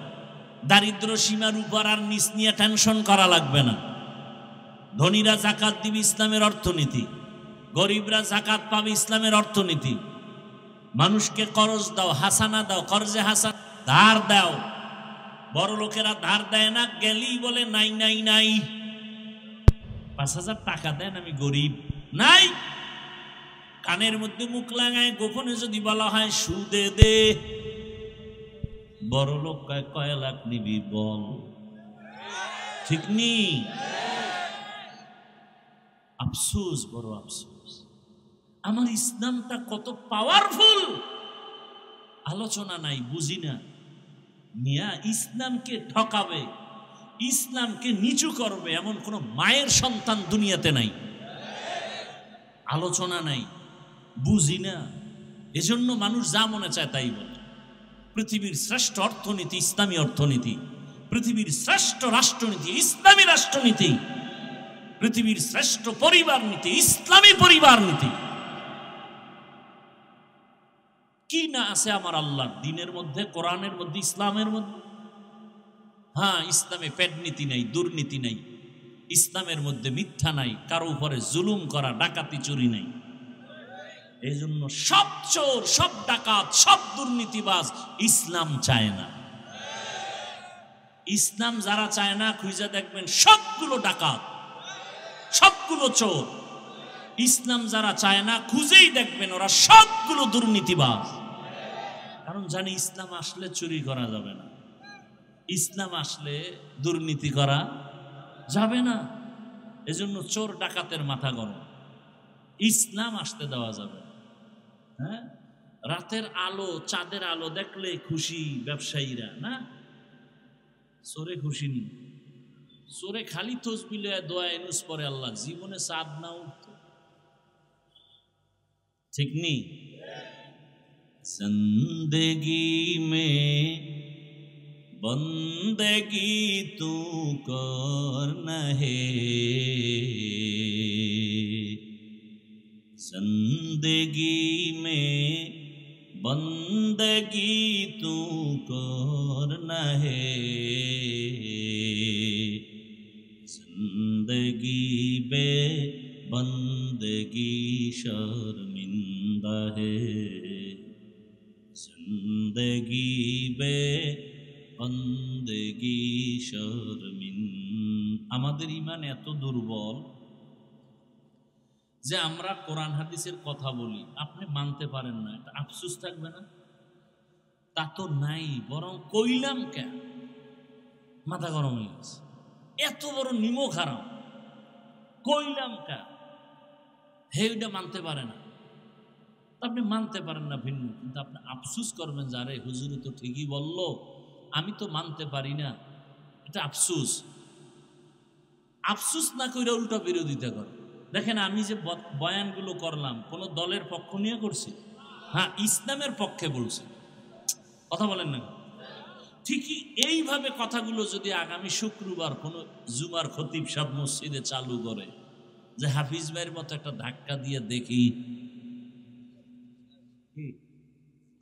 দারিদ্র সীমার উপর আর নিচ নিয়ে টেনশন করা লাগবে না। ধনীরা জাকাত দিবে, ইসলামের অর্থনীতি। গরিবরা জাকাত পাবে, ইসলামের অর্থনীতি। মানুষকে করজ দাও, হাসানা দাও, কর্জে হাসান, ধার দাও। বড় লোকেরা ধার দেয় না, গেলেই বলে নাই নাই নাই। 5000 টাকা দেন, আমি গরিব। নাই। কানের মধ্যে মুখ লাগায় গোপনে যদি বলা হয় সুদে দে, বড় লোক কয় কয় লাখ নিবি বল, ঠিক নি? আফসোস, বড় আফসোস। আমার ইসলামটা কত পাওয়ারফুল আলোচনা নাই, বুঝি না। মিয়া ইসলামকে ঠকাবে, ইসলামকে নিচু করবে এমন কোন মায়ের সন্তান দুনিয়াতে নাই, আলোচনা নাই, বুঝি না। এজন্য মানুষ যা মনে চায় তাই বলে। পৃথিবীর শ্রেষ্ঠ অর্থনীতি ইসলামী অর্থনীতি, পৃথিবীর শ্রেষ্ঠ রাষ্ট্রনীতি ইসলামী রাষ্ট্রনীতি, পৃথিবীর শ্রেষ্ঠ পরিবার নীতি ইসলামী পরিবার নীতি। কি না আছে আমার আল্লাহর দ্বীনের মধ্যে, কোরআনের মধ্যে, ইসলামের মধ্যে? হ্যাঁ, ইসলামে পেট নীতি নাই, দুর্নীতি নাই, ইসলামের মধ্যে মিথ্যা নাই, কারো উপরে জুলুম করা, ডাকাতি চুরি নাই। এই জন্য সব চোর, সব ডাকাত, সব দুর্নীতিবাজ ইসলাম চায় না। ইসলাম যারা চায় না খুঁজে দেখবেন সবগুলো ডাকাত, সবগুলো চোর। ইসলাম যারা চায় না খুঁজেই দেখবেন ওরা সবগুলো দুর্নীতিবাজ। কারণ জানি ইসলাম আসলে চুরি করা যাবে না, ইসলাম আসলে দুর্নীতি করা যাবে না। এজন্য চোর ডাকাতের মাথা গরম, ইসলাম আসতে দেওয়া যাবে। হ্যাঁ, রাতের আলো, চাঁদের আলো দেখলে খুশি ব্যবসায়ীরা, না চোরে খুশি নি। চোরে খালি তসবিহ দোয়া এনুস পরে আল্লাহ, জীবনে চাঁদ না উঠত, ঠিক নি? জিন্দেগি মে বন্দেগি তু করনা হে, जिंदगी में बंदगी तू करना है, जिंदगी बे बंदगी शर्मिंदा है, जिंदगी बे बंदगी शर्मिंदा। আমাদের ঈমান এত দুর্বল যে আমরা কোরআন হাদিসের কথা বলি, আপনি মানতে পারেন না, এটা আফসোস থাকবে না? তা তো নাই, বরং কইলাম কেন মাথা গরম হয়ে গেছে। এত বড় নিমক হারাম, কইলাম কেন হে, ওইটা মানতে পারে না। আপনি মানতে পারেন না ভিন্ন, কিন্তু আপনি আফসোস করবেন যে আরে হুজুর তো ঠিকই বলল, আমি তো মানতে পারি না। এটা আফসোস। আফসোস না কইরা উল্টা বিরোধিতা করে। দেখেন, আমি যে বয়ানগুলো করলাম কোন দলের পক্ষ নিয়ে করছি? হ্যাঁ, ইসলামের পক্ষে বলছি। কথা বলেন না? ঠিকই এইভাবে কথাগুলো যদি আগামী শুক্রবার কোন জুমার খতিব সাহেব মসজিদে চালু করে, যে হাফিজ ভাইয়ের মতো একটা ধাক্কা দিয়ে দেখি,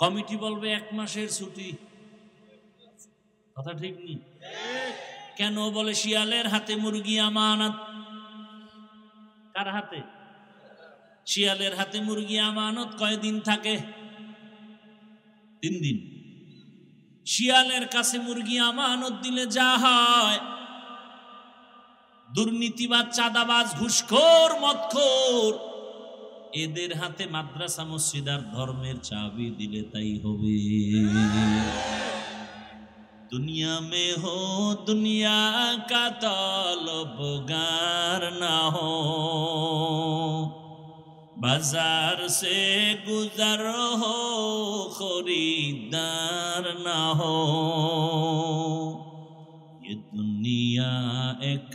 কমিটি বলবে 1 মাসের ছুটি। কথা ঠিক নেই? কেন বলে শিয়ালের হাতে মুরগি আমানত। কার হাতে? শিয়ালের হাতে মুরগি আমানত কয়দিন থাকে? 3 দিন। শিয়ালের কাছে মুরগি আমানত দিলে যা হয়, দুর্নীতিবাজ, চাঁদাবাজ, ঘুষখোর, মদখোর, এদের হাতে মাদ্রাসা, মসজিদ আর ধর্মের চাবি দিলে তাই হবে। दुनिया में हो दुनिया का तलबगार ना हो, बाजार से गुजर हो खरीदार ना हो, ये दुनिया एक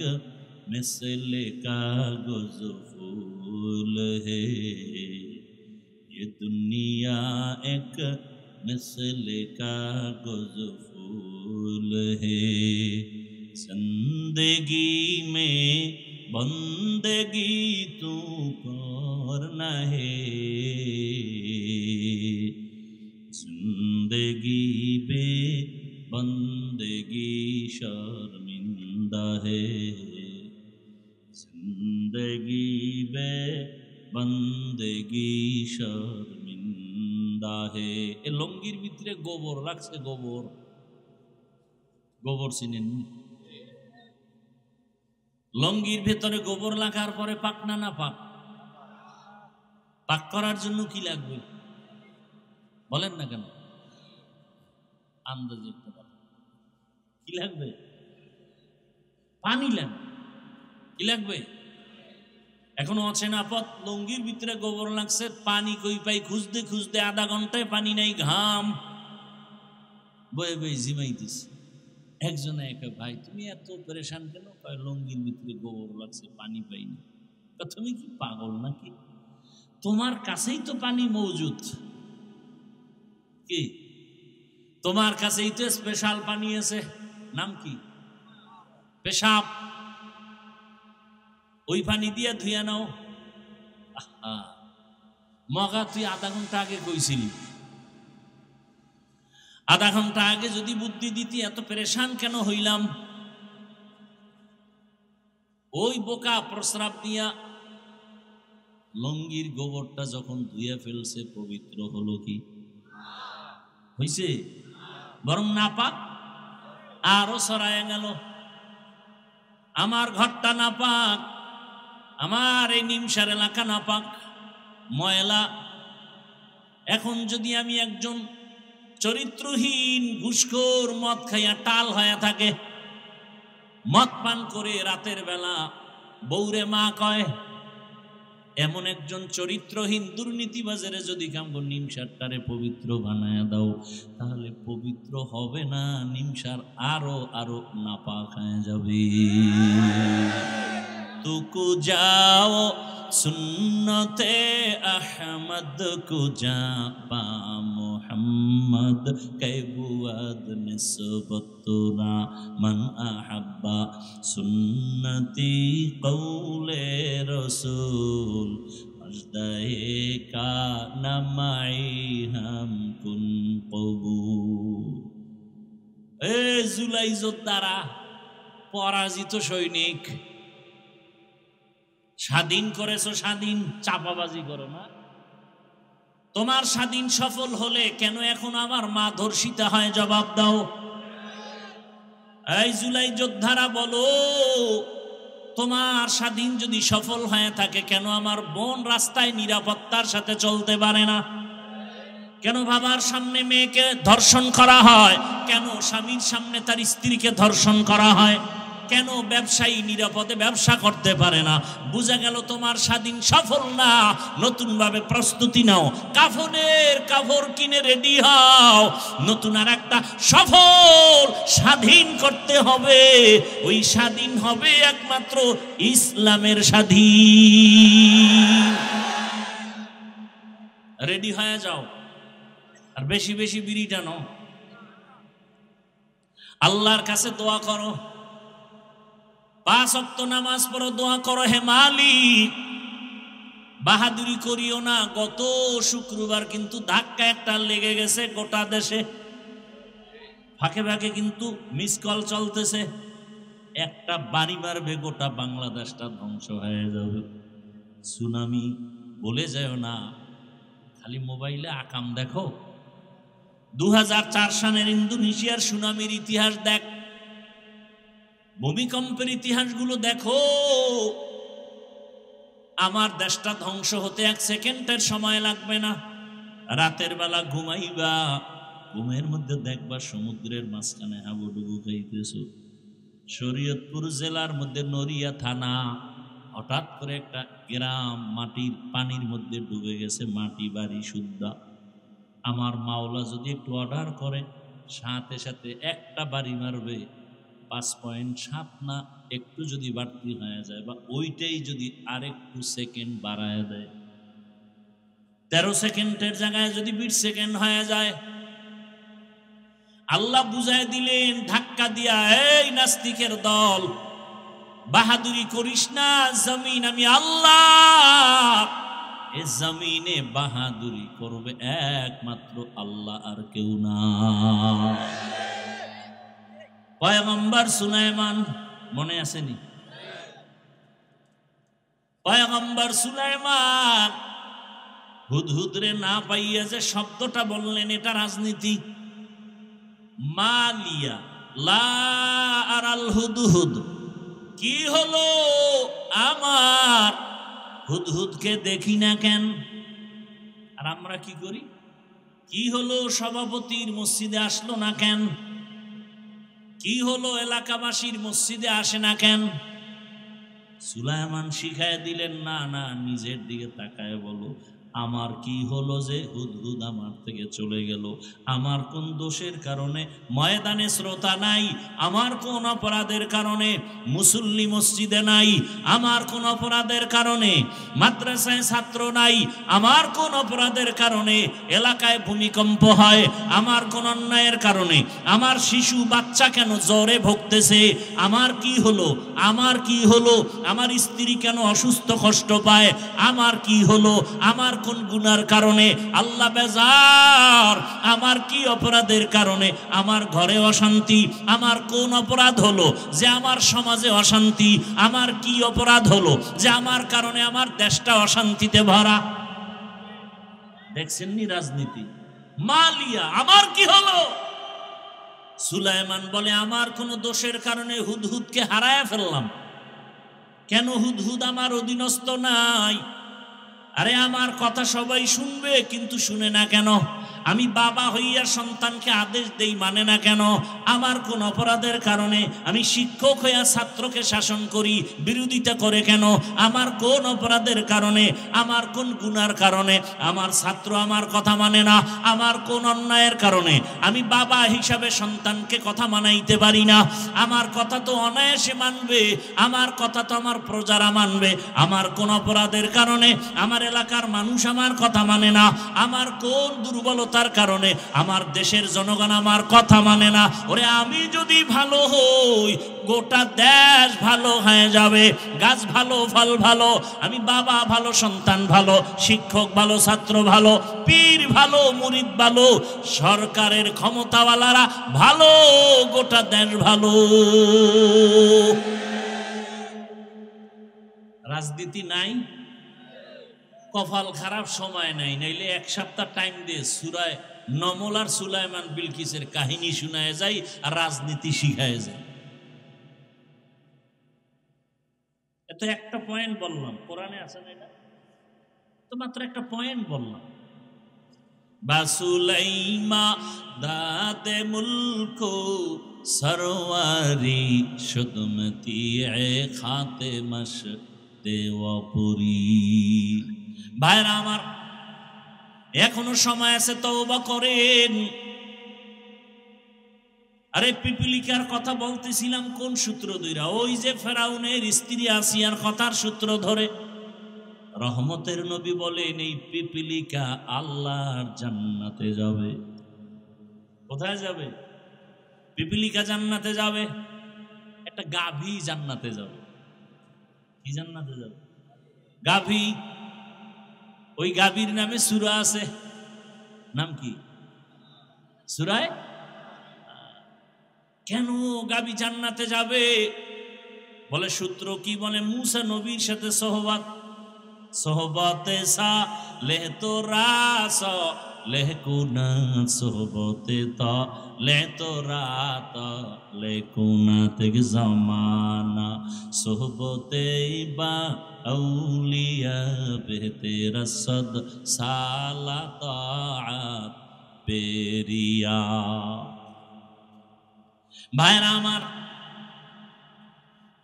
मिसल कागज फूल है, ये दुनिया एक मिसल कागज फूल है, जिंदगी में बंदगी तू करना है, जिंदगी में बंदगी शर्मिंदा है, जिंदगी में बंदगी शर्मिंदा है। ए लंगिर भितरे गोबर राखছে, गोबर গোবর চিনেন? লঙ্গির ভেতরে গোবর লাগার পরে পাক না না পাক? পাক করার জন্য কি লাগবে বলেন না কেন? আন্দাজে একটা কথা কি লাগবে? পানি লাগবে। কি লাগবে? এখনো অচেনা পথ, লঙ্গির ভিতরে গোবর লাগছে, পানি কই পাই খুঁজতে খুঁজতে আধা ঘন্টায় পানি নাই, ঘাম বয়ে বয়ে জিমাইতেছে। একজনে একা, ভাই তুমি এত পরেশান কেন? লঙ্গির ভিতরে গোবর লাগছে, পানি পাইনি। তুমি কি পাগল নাকি? তোমার কাছেই তো পানি মজুদ, কি তোমার কাছেই তো স্পেশাল পানি আছে, নাম কি? পেশাব। ওই পানি দিয়া ধুইয়া নাও। মগা তুই আধা ঘন্টা আগে কইছিলি, আধা ঘন্টা আগে যদি বুদ্ধি দিতি এত পরেশান কেন হইলাম? ওই বোকা প্রস্রাব দিয়া লঙ্গির গোবরটা যখন ধুইয়া ফেলছে, পবিত্র হলো কি হইছে? বরং নাপাক আরো ছড়ায়া গেল। আমার ঘরটা নাপাক, আমার এই নিমসার এলাকা নাপাক, ময়লা। এখন যদি আমি একজন চরিত্রহীন ঘুষখোর, মদ খাইয়া টাল হয়ে থাকে, মদ পান করে রাতের বেলা বৌরে মা কয়, এমন একজন চরিত্রহীন দুর্নীতিবাজারে যদি কামগো নিমসারটারে পবিত্র বানায় দাও, তাহলে পবিত্র হবে না, নিমসার আরো আরো নাপাক হয়ে যাবে। তুকু যাও সুন্নতে আহমদ কুজা পা মোহাম্মদ কৈবুয়াদ নিসবতুনা মান আহাব্বা সুন্নতি কৌলে রসুল মজদায়ে কা নামাই হাম কুন কবুল। এ জুলাই যোদ্ধারা, পরাজিত সৈনিক, স্বাধীন করেছো, স্বাধীন চাপাবাজি করো না। তোমার স্বাধীন সফল হলে কেন এখন আমার মা ধর্ষিতা হয়? জবাব দাও। এই জুলাই যোদ্ধারা বলো, তোমার স্বাধীন যদি সফল হয়ে থাকে, কেন আমার বোন রাস্তায় নিরাপত্তার সাথে চলতে পারে না? কেন বাবার সামনে মেয়েকে ধর্ষণ করা হয়? কেন স্বামীর সামনে তার স্ত্রীকে ধর্ষণ করা হয়? কেন ব্যবসায়ী নিরাপদে ব্যবসা করতে পারে না? বুঝা গেল তোমার স্বাধীন সফল না। নতুন ভাবে প্রস্তুতি নাও, কাফনের কাপড় কিনে রেডি হও, নতুন আর একটা সফল স্বাধীন করতে হবে। ওই স্বাধীন হবে একমাত্র ইসলামের স্বাধীন। রেডি হয়ে যাও, আর বেশি বেশি বিড়ি টানো, আল্লাহর কাছে দোয়া করো, 5 ওয়াক্ত নামাজ পড়ো, দোয়া করো, হে মালিক বাহাদুরি করিও না। গত শুক্রবার কিন্তু ধাক্কা একটা লেগে গেছে গোটা দেশে, ফাঁকে ফাঁকে কিন্তু মিস কল চলতেছে। একটা বাড়ি মারবে, গোটা বাংলাদেশটা ধ্বংস হয়ে যাবে। সুনামি বলে যায় না, খালি মোবাইলে আকাম দেখো। 2004 সালের ইন্দোনেশিয়ার সুনামির ইতিহাস দেখ, ভূমিকম্পের ইতিহাসগুলো দেখো। আমার দেশটা ধ্বংস হতে 1 সেকেন্ডের সময় লাগবে না। রাতের বেলা ঘুমাইবা, ঘুমের মধ্যে দেখবা সমুদ্রের মাঝখানে হাবুডুবু খাইতেছো। শরীয়তপুর জেলার মধ্যে নড়িয়া থানা, হঠাৎ করে একটা গ্রাম মাটির পানির মধ্যে ডুবে গেছে, মাটি বাড়ি শুদ্ধা। আমার মাওলা যদি একটু অর্ডার করে, সাথে সাথে একটা বাড়ি মারবে, 5.7 না একটু যদি বাড়তি হয়ে যায়, বা ওইটাই যদি আরেকটু সেকেন্ড বাড়ায় দেয়, 13 সেকেন্ডের জায়গায় যদি 20 সেকেন্ড হয়ে যায়, আল্লাহ বুঝায় দিলেন ধাক্কা দিয়া, এই নাস্তিকের দল, বাহাদুরি করিস না, জমিন আমি আল্লাহ। এ জমিনে বাহাদুরি করবে একমাত্র আল্লাহ, আর কেউ না। পয়গম্বর সুলাইমান মনে আসেনি? পয়গম্বর সুলাইমান হুদহুদরে না পাইয়া যে শব্দটা বললেন, এটা রাজনীতি। মালিয়া লা আরাল হুদহুদ, কি হলো আমার হুদহুদকে দেখি না কেন? আর আমরা কি করি? কি হলো সভাপতির মসজিদে আসলো না কেন? কি হলো এলাকাবাসীর মসজিদে আসে না কেন? সুলাইমান শিখায় দিলেন, না না, নিজের দিকে তাকায় বলো, আমার কি হলো যে হুদহুদ আমার থেকে চলে গেল? আমার কোন দোষের কারণে ময়দানে শ্রোতা নাই? আমার কোন অপরাধের কারণে মুসল্লি মসজিদে নাই? আমার কোন অপরাধের কারণে মাদ্রাসায় ছাত্র নাই? আমার কোন অপরাধের কারণে এলাকায় ভূমিকম্প হয়? আমার কোন অন্যায়ের কারণে আমার শিশু বাচ্চা কেন জ্বরে ভুগতেছে? আমার কি হলো? আমার কি হলো? আমার স্ত্রী কেন অসুস্থ কষ্ট পায়? আমার কি হলো? আমার কোন গুনার কারণে আল্লাহ বেজার? আমার কি অপরাধের কারণে আমার ঘরে অশান্তি? আমার কোন অপরাধ হলো যে আমার সমাজে অশান্তি? আমার কি অপরাধ হলো যে আমার কারণে আমার দেশটা অশান্তিতে ভরা? দেখছেননি রাজনীতি? মালিয়া, আমার কি হলো? সুলাইমান বলে, আমার কোন দোষের কারণে হুদহুদকে হারায় ফেললাম। কেন হুদহুদ আমার অধীনস্থ নাই? আরে আমার কথা সবাই শুনবে, কিন্তু শুনে না কেন? আমি বাবা হইয়া সন্তানকে আদেশ দেই, মানে না কেন? আমার কোন অপরাধের কারণে আমি শিক্ষক হইয়া ছাত্রকে শাসন করি, বিরোধিতা করে কেন? আমার কোন অপরাধের কারণে, আমার কোন গুনার কারণে আমার ছাত্র আমার কথা মানে না? আমার কোন অন্যায়ের কারণে আমি বাবা হিসাবে সন্তানকে কথা মানাইতে পারি না? আমার কথা তো অনায়াসে মানবে, আমার কথা তো আমার প্রজারা মানবে। আমার কোন অপরাধের কারণে আমার এলাকার মানুষ আমার কথা মানে না? আমার কোন দুর্বলতার কারণে আমার দেশের জনগণ আমার কথা মানে না? ওরে আমি যদি ভালো হই, গোটা দেশ ভালো হয়ে যাবে। গাছ ভালো, ফল ভালো, আমি বাবা ভালো, সন্তান ভালো, শিক্ষক ভালো, ছাত্র ভালো, পীর ভালো, মুরিদ ভালো, সরকারের ক্ষমতাওয়ালারা ভালো, গোটা দেশ ভালো। রাজনীতি নাই, কপাল খারাপ, সময় নাই, নাইলে এক সপ্তাহ টাইম দিয়ে সূরা নমল আর সুলাইমান বিলকিসের কাহিনী শোনায় যায় আর রাজনীতি শিখায় যায়। এত একটা পয়েন্ট বললাম, কোরআনে আছে না এটা? তো মাত্র একটা পয়েন্ট বললাম। বাসুলাইমা দাদে মুলকো সরওয়ারি শুদমতি এ খাতে মশ দেওয়াপুরি। ভাইরা আমার, এখনো সময় আছে, তওবা করেন। আরে পিপিলিকার কথা বলতেছিলাম কোন সূত্র ধইরা? ওই যে ফেরাউনের স্ত্রী আসিয়ার কথার সূত্র ধরে। রহমতের নবী বলেন, এই পিপিলিকা আল্লাহর জান্নাতে যাবে। কোথায় যাবে? পিপিলিকা জান্নাতে যাবে। একটা গাভী জান্নাতে যাবে। কি জান্নাতে যাবে? গাভী। ওই গাভীর নামে সূরা আছে। নাম কি? সূরায়ে। কেন গাভী জান্নাতে যাবে? বলে সূত্র কি বলে? মুসা নবীর সাথে সোহবত, সোহবতে সা লেহ তো রাস লেহ কুনা, সোহবতে তা লেহ তো রাত লেহ কুনা তেগ জামানা, সোহবতে বা আউলিয়া বেহতে রসদ সালা তাআত পেরিয়া। ভাইরা আমার,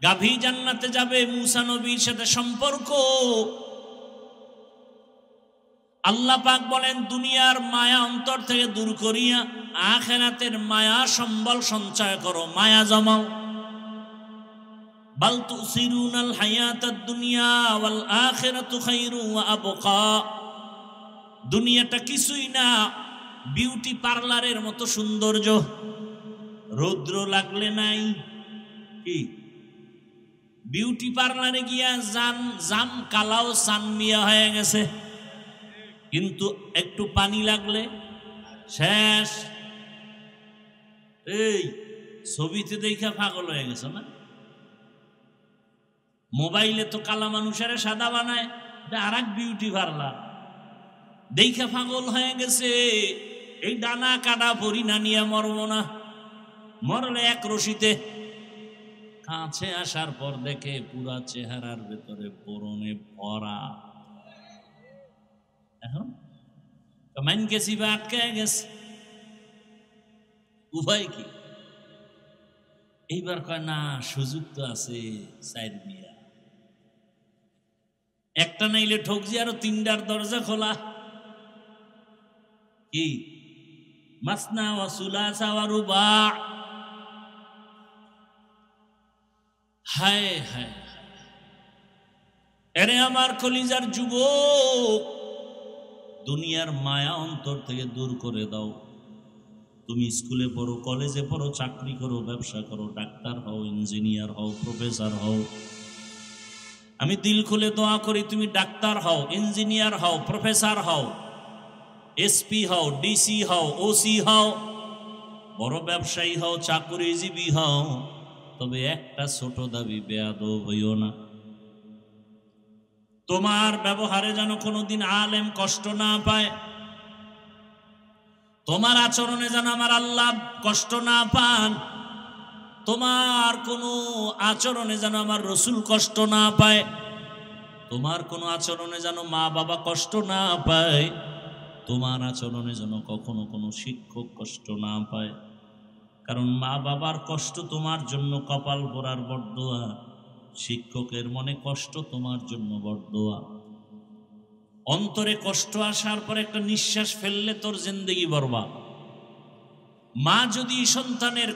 গাভী জান্নাতে যাবে, মুসা নবীর সাথে সম্পর্ক। আল্লাহ পাক বলেন, দুনিয়ার মায়া অন্তর থেকে দূর করিয়া আখিরাতের মায়া সম্বল সঞ্চয় করো, মায়া জমাও। বাল তুসিরুনাল হায়াতাদ দুনিয়া ওয়াল আখিরাতু খায়রু ওয়া আবকা। দুনিয়াটা কিছুই না, বিউটি পার্লারের মতো সৌন্দর্য। রৌদ্র লাগলে নাই কি, বিউটি পার্লারে গিয়া জাম কালাও সানমিয়া হয়ে গেছে, কিন্তু একটু পানি লাগলে শেষ। এই ছবিতে দেখা পাগল হয়ে গেছে না? মোবাইলে তো কালা মানুষের সাদা বানায়, আর এক বিউটি পার্লার দেখা পাগল হয়ে গেছে। এই ডানা কাটা পরি না নিয়ে মরব না, মরলে এক রশিতে। কাছে আসার পর দেখে পুরা চেহারার ভেতরে বরণে ভরা। এখন মাইন গেছি বা আটকায় গেছে, উভয় কি? এইবার কয় না, সুযোগ তো আছে, সাইড দিয়া একটা নাইলে ঠকজি, আরো 3টার দরজা খোলা। কি মাসনা ওয়া সুলাসা ওয়া রুবা। হায় হায়, এরে আমার কলিজার যুবক, দুনিয়ার মায়া অন্তর থেকে দূর করে দাও। তুমি স্কুলে পড়ো, কলেজে পড়ো, চাকরি করো, ব্যবসা করো, ডাক্তার হও, ইঞ্জিনিয়ার হও, প্রফেসর হও, আমি দিল খুলে দোয়া করি তুমি ডাক্তার হও, ইঞ্জিনিয়ার হও, প্রফেসর হও, এসপি হও, ডিসি হও, ওসি হও, বড় ব্যবসায়ী হও, চাকরিজীবী হও, তবে একটা ছোট দাবি, বেয়াদব হইও না। তোমার ব্যবহারে যেন কোনোদিন আলেম কষ্ট না পায়, তোমার আচরণে যেন আমার আল্লাহ কষ্ট না পান, তোমার কোনো আচরণে যেন আমার রসুল কষ্ট না পায়, তোমার কোনো আচরণে যেন মা বাবা কষ্ট না পায়, তোমার আচরণে যেন কখনো কোনো শিক্ষক কষ্ট না পায়। কারণ মা বাবার কষ্ট তোমার জন্য কপাল পোড়ার বরদোয়া, শিক্ষকের মনে কষ্ট তোমার জন্য বরদোয়া। অন্তরে কষ্ট আসার পর একটা নিঃশ্বাস ফেললে তোর জিন্দেগি বরবাদ। মা যদি সন্তানের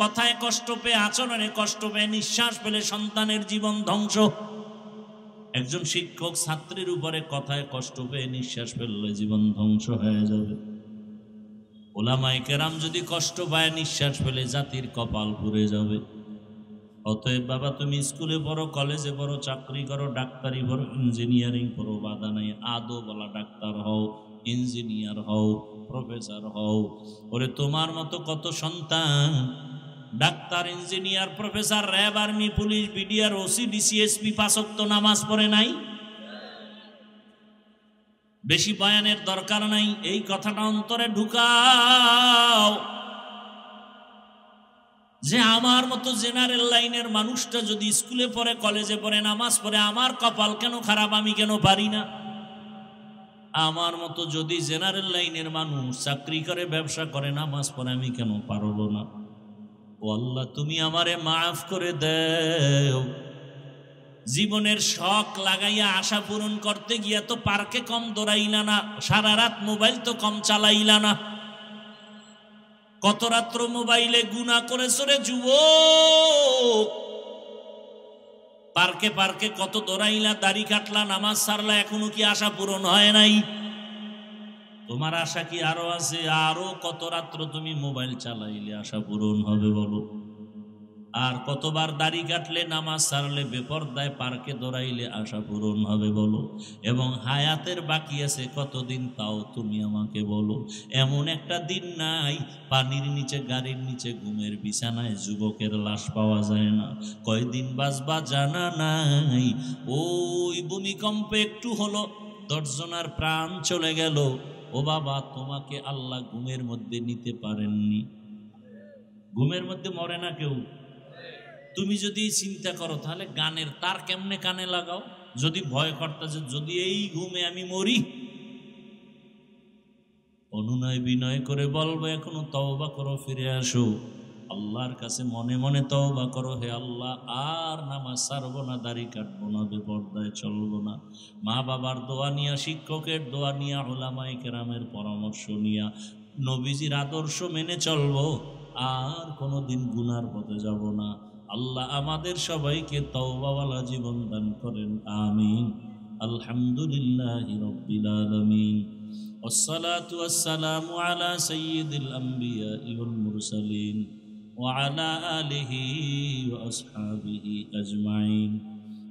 কথায় কষ্ট পেয়ে, আচরণে কষ্ট পেয়ে, নিঃশ্বাস ফেলে সন্তানের জীবন ধ্বংস। একজন শিক্ষক ছাত্রের উপরে কথায় কষ্ট পেয়ে নিঃশ্বাস ফেললে জীবন ধ্বংস হয়ে যাবে। ওলামায়ে কেরাম যদি কষ্ট পায়, নিঃশ্বাস ফেলে, জাতির কপাল পুড়ে যাবে। অতএব বাবা, তুমি স্কুলে পড়ো, কলেজে পড়ো, চাকরি করো, ডাক্তারি পড়ো, ইঞ্জিনিয়ারিং পড়ো, বাধা নাই, আদো বলা ডাক্তার হও, ইঞ্জিনিয়ার হও, প্রফেসর হও। ওরে তোমার মতো কত সন্তান doctor, engineer, professor, RAB, army, police, BDR, OC, DC, SP 5 ওয়াক্ত নামাজ পড়ে নাই। বেশি বয়ানের দরকার নাই, এই কথাটা অন্তরে ঢুকাও যে আমার মতো জেনারেল লাইনের মানুষটা যদি স্কুলে পড়ে, কলেজে পড়ে, নামাজ পড়ে, আমার কপাল কেন খারাপ, আমি কেন পারি না? আমার মতো যদি জেনারেল লাইনের মানুষ চাকরি করে, ব্যবসা করে, নামাজ পড়ে, আমি কেন পারবো না? ও আল্লাহ, তুমি আমারে মাফ করে দেও। জীবনের শখ লাগাইয়া আশা পূরণ করতে গিয়া তো পার্কে কম দৌড়াইলা না, সারা রাত মোবাইল তো কম চালাইলা না। কত রাত্র মোবাইলে গুনাহ করেছ রে যুবক। পার্কে পার্কে কত দৌড়াইলা, দাড়ি কাটলা, নামাজ ছাড়লা, এখনো কি আশা পূরণ হয় নাই? তোমার আশা কি আরো আছে? আরো কত রাত্র তুমি মোবাইল চালাইলে আশা পূরণ হবে বলো? আর কতবার দাড়ি কাটলে, নামাজ ছাড়লে, বেপরদায় পার্কে দৌড়াইলে আশা পূরণ হবে বলো? এবং হায়াতের বাকি আছে কতদিন, তাও তুমি আমাকে বলো। এমন একটা দিন নাই পানির নিচে, গাড়ির নিচে, ঘুমের বিছানায় যুবকের লাশ পাওয়া যায় না। কয়দিন বাঁচবা জানা নাই। ওই ভূমিকম্পে একটু হলো 10 জনের প্রাণ চলে গেল। ও বাবা, তোমাকে আল্লাহ ঘুমের মধ্যে নিতে পারেননি? ঘুমের মধ্যে মরে না কেউ। তুমি যদি চিন্তা করো, তাহলে গানের তার কেমনে কানে লাগাও? যদি ভয় করতেছে, যদি এই ঘুমে আমি মরি, অনুনয় বিনয় করে বলবো, এখনো তওবা করো, ফিরে আসো আল্লাহর কাছে, মনে মনে তওবা করো, হে আল্লাহ, আর নামাজ ছাড়বো না, দাড়ি কাটবো না, বেপরদায় চলবো না। মা বাবার দোয়া নিয়া, শিক্ষকের দোয়া নিয়া, উলামায়ে কেরামের পরামর্শ নিয়া, নবীজির আদর্শ মেনে চলবো, আর কোনোদিন গুনার পথে যাব না। আল্লাহ আমাদের সবাইকে তওবাওয়ালা জীবন দান করেন, আমিন। আলহামদুলিল্লাহি রাব্বিল আলামিন। والصلاة والسلام على سيد الأنبياء والمرسلين وعلى آله وأصحابه أجمعين.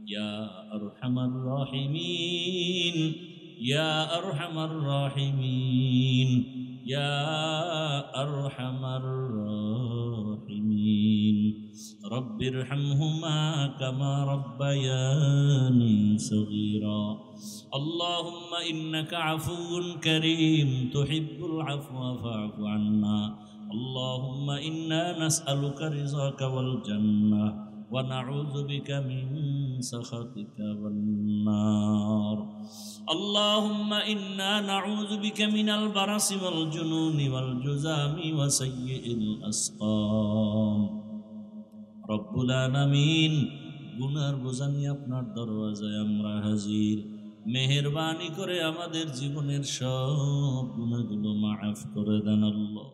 يا أرحم الراحمين، يا أرحم الراحمين، يا أرحم الراحمين. رب ارحمهما كما ربياني صغيرا. اللهم إنك عفو كريم تحب العفو فاعف عنا. اللهم إنا نسألك رضاك والجنة ونعوذ بك من سخطك والنار اللهم إنا نعوذ بك من البرص والجنون والجذام وسيء الأسقام رب العالمين গুনার বোঝা নিয়ে আপনার দরওয়াজায় আমরা হাজির মেহেরবানি করে আমাদের জীবনের সব গুনাহগুলো মাফ করে দেন আল্লাহ।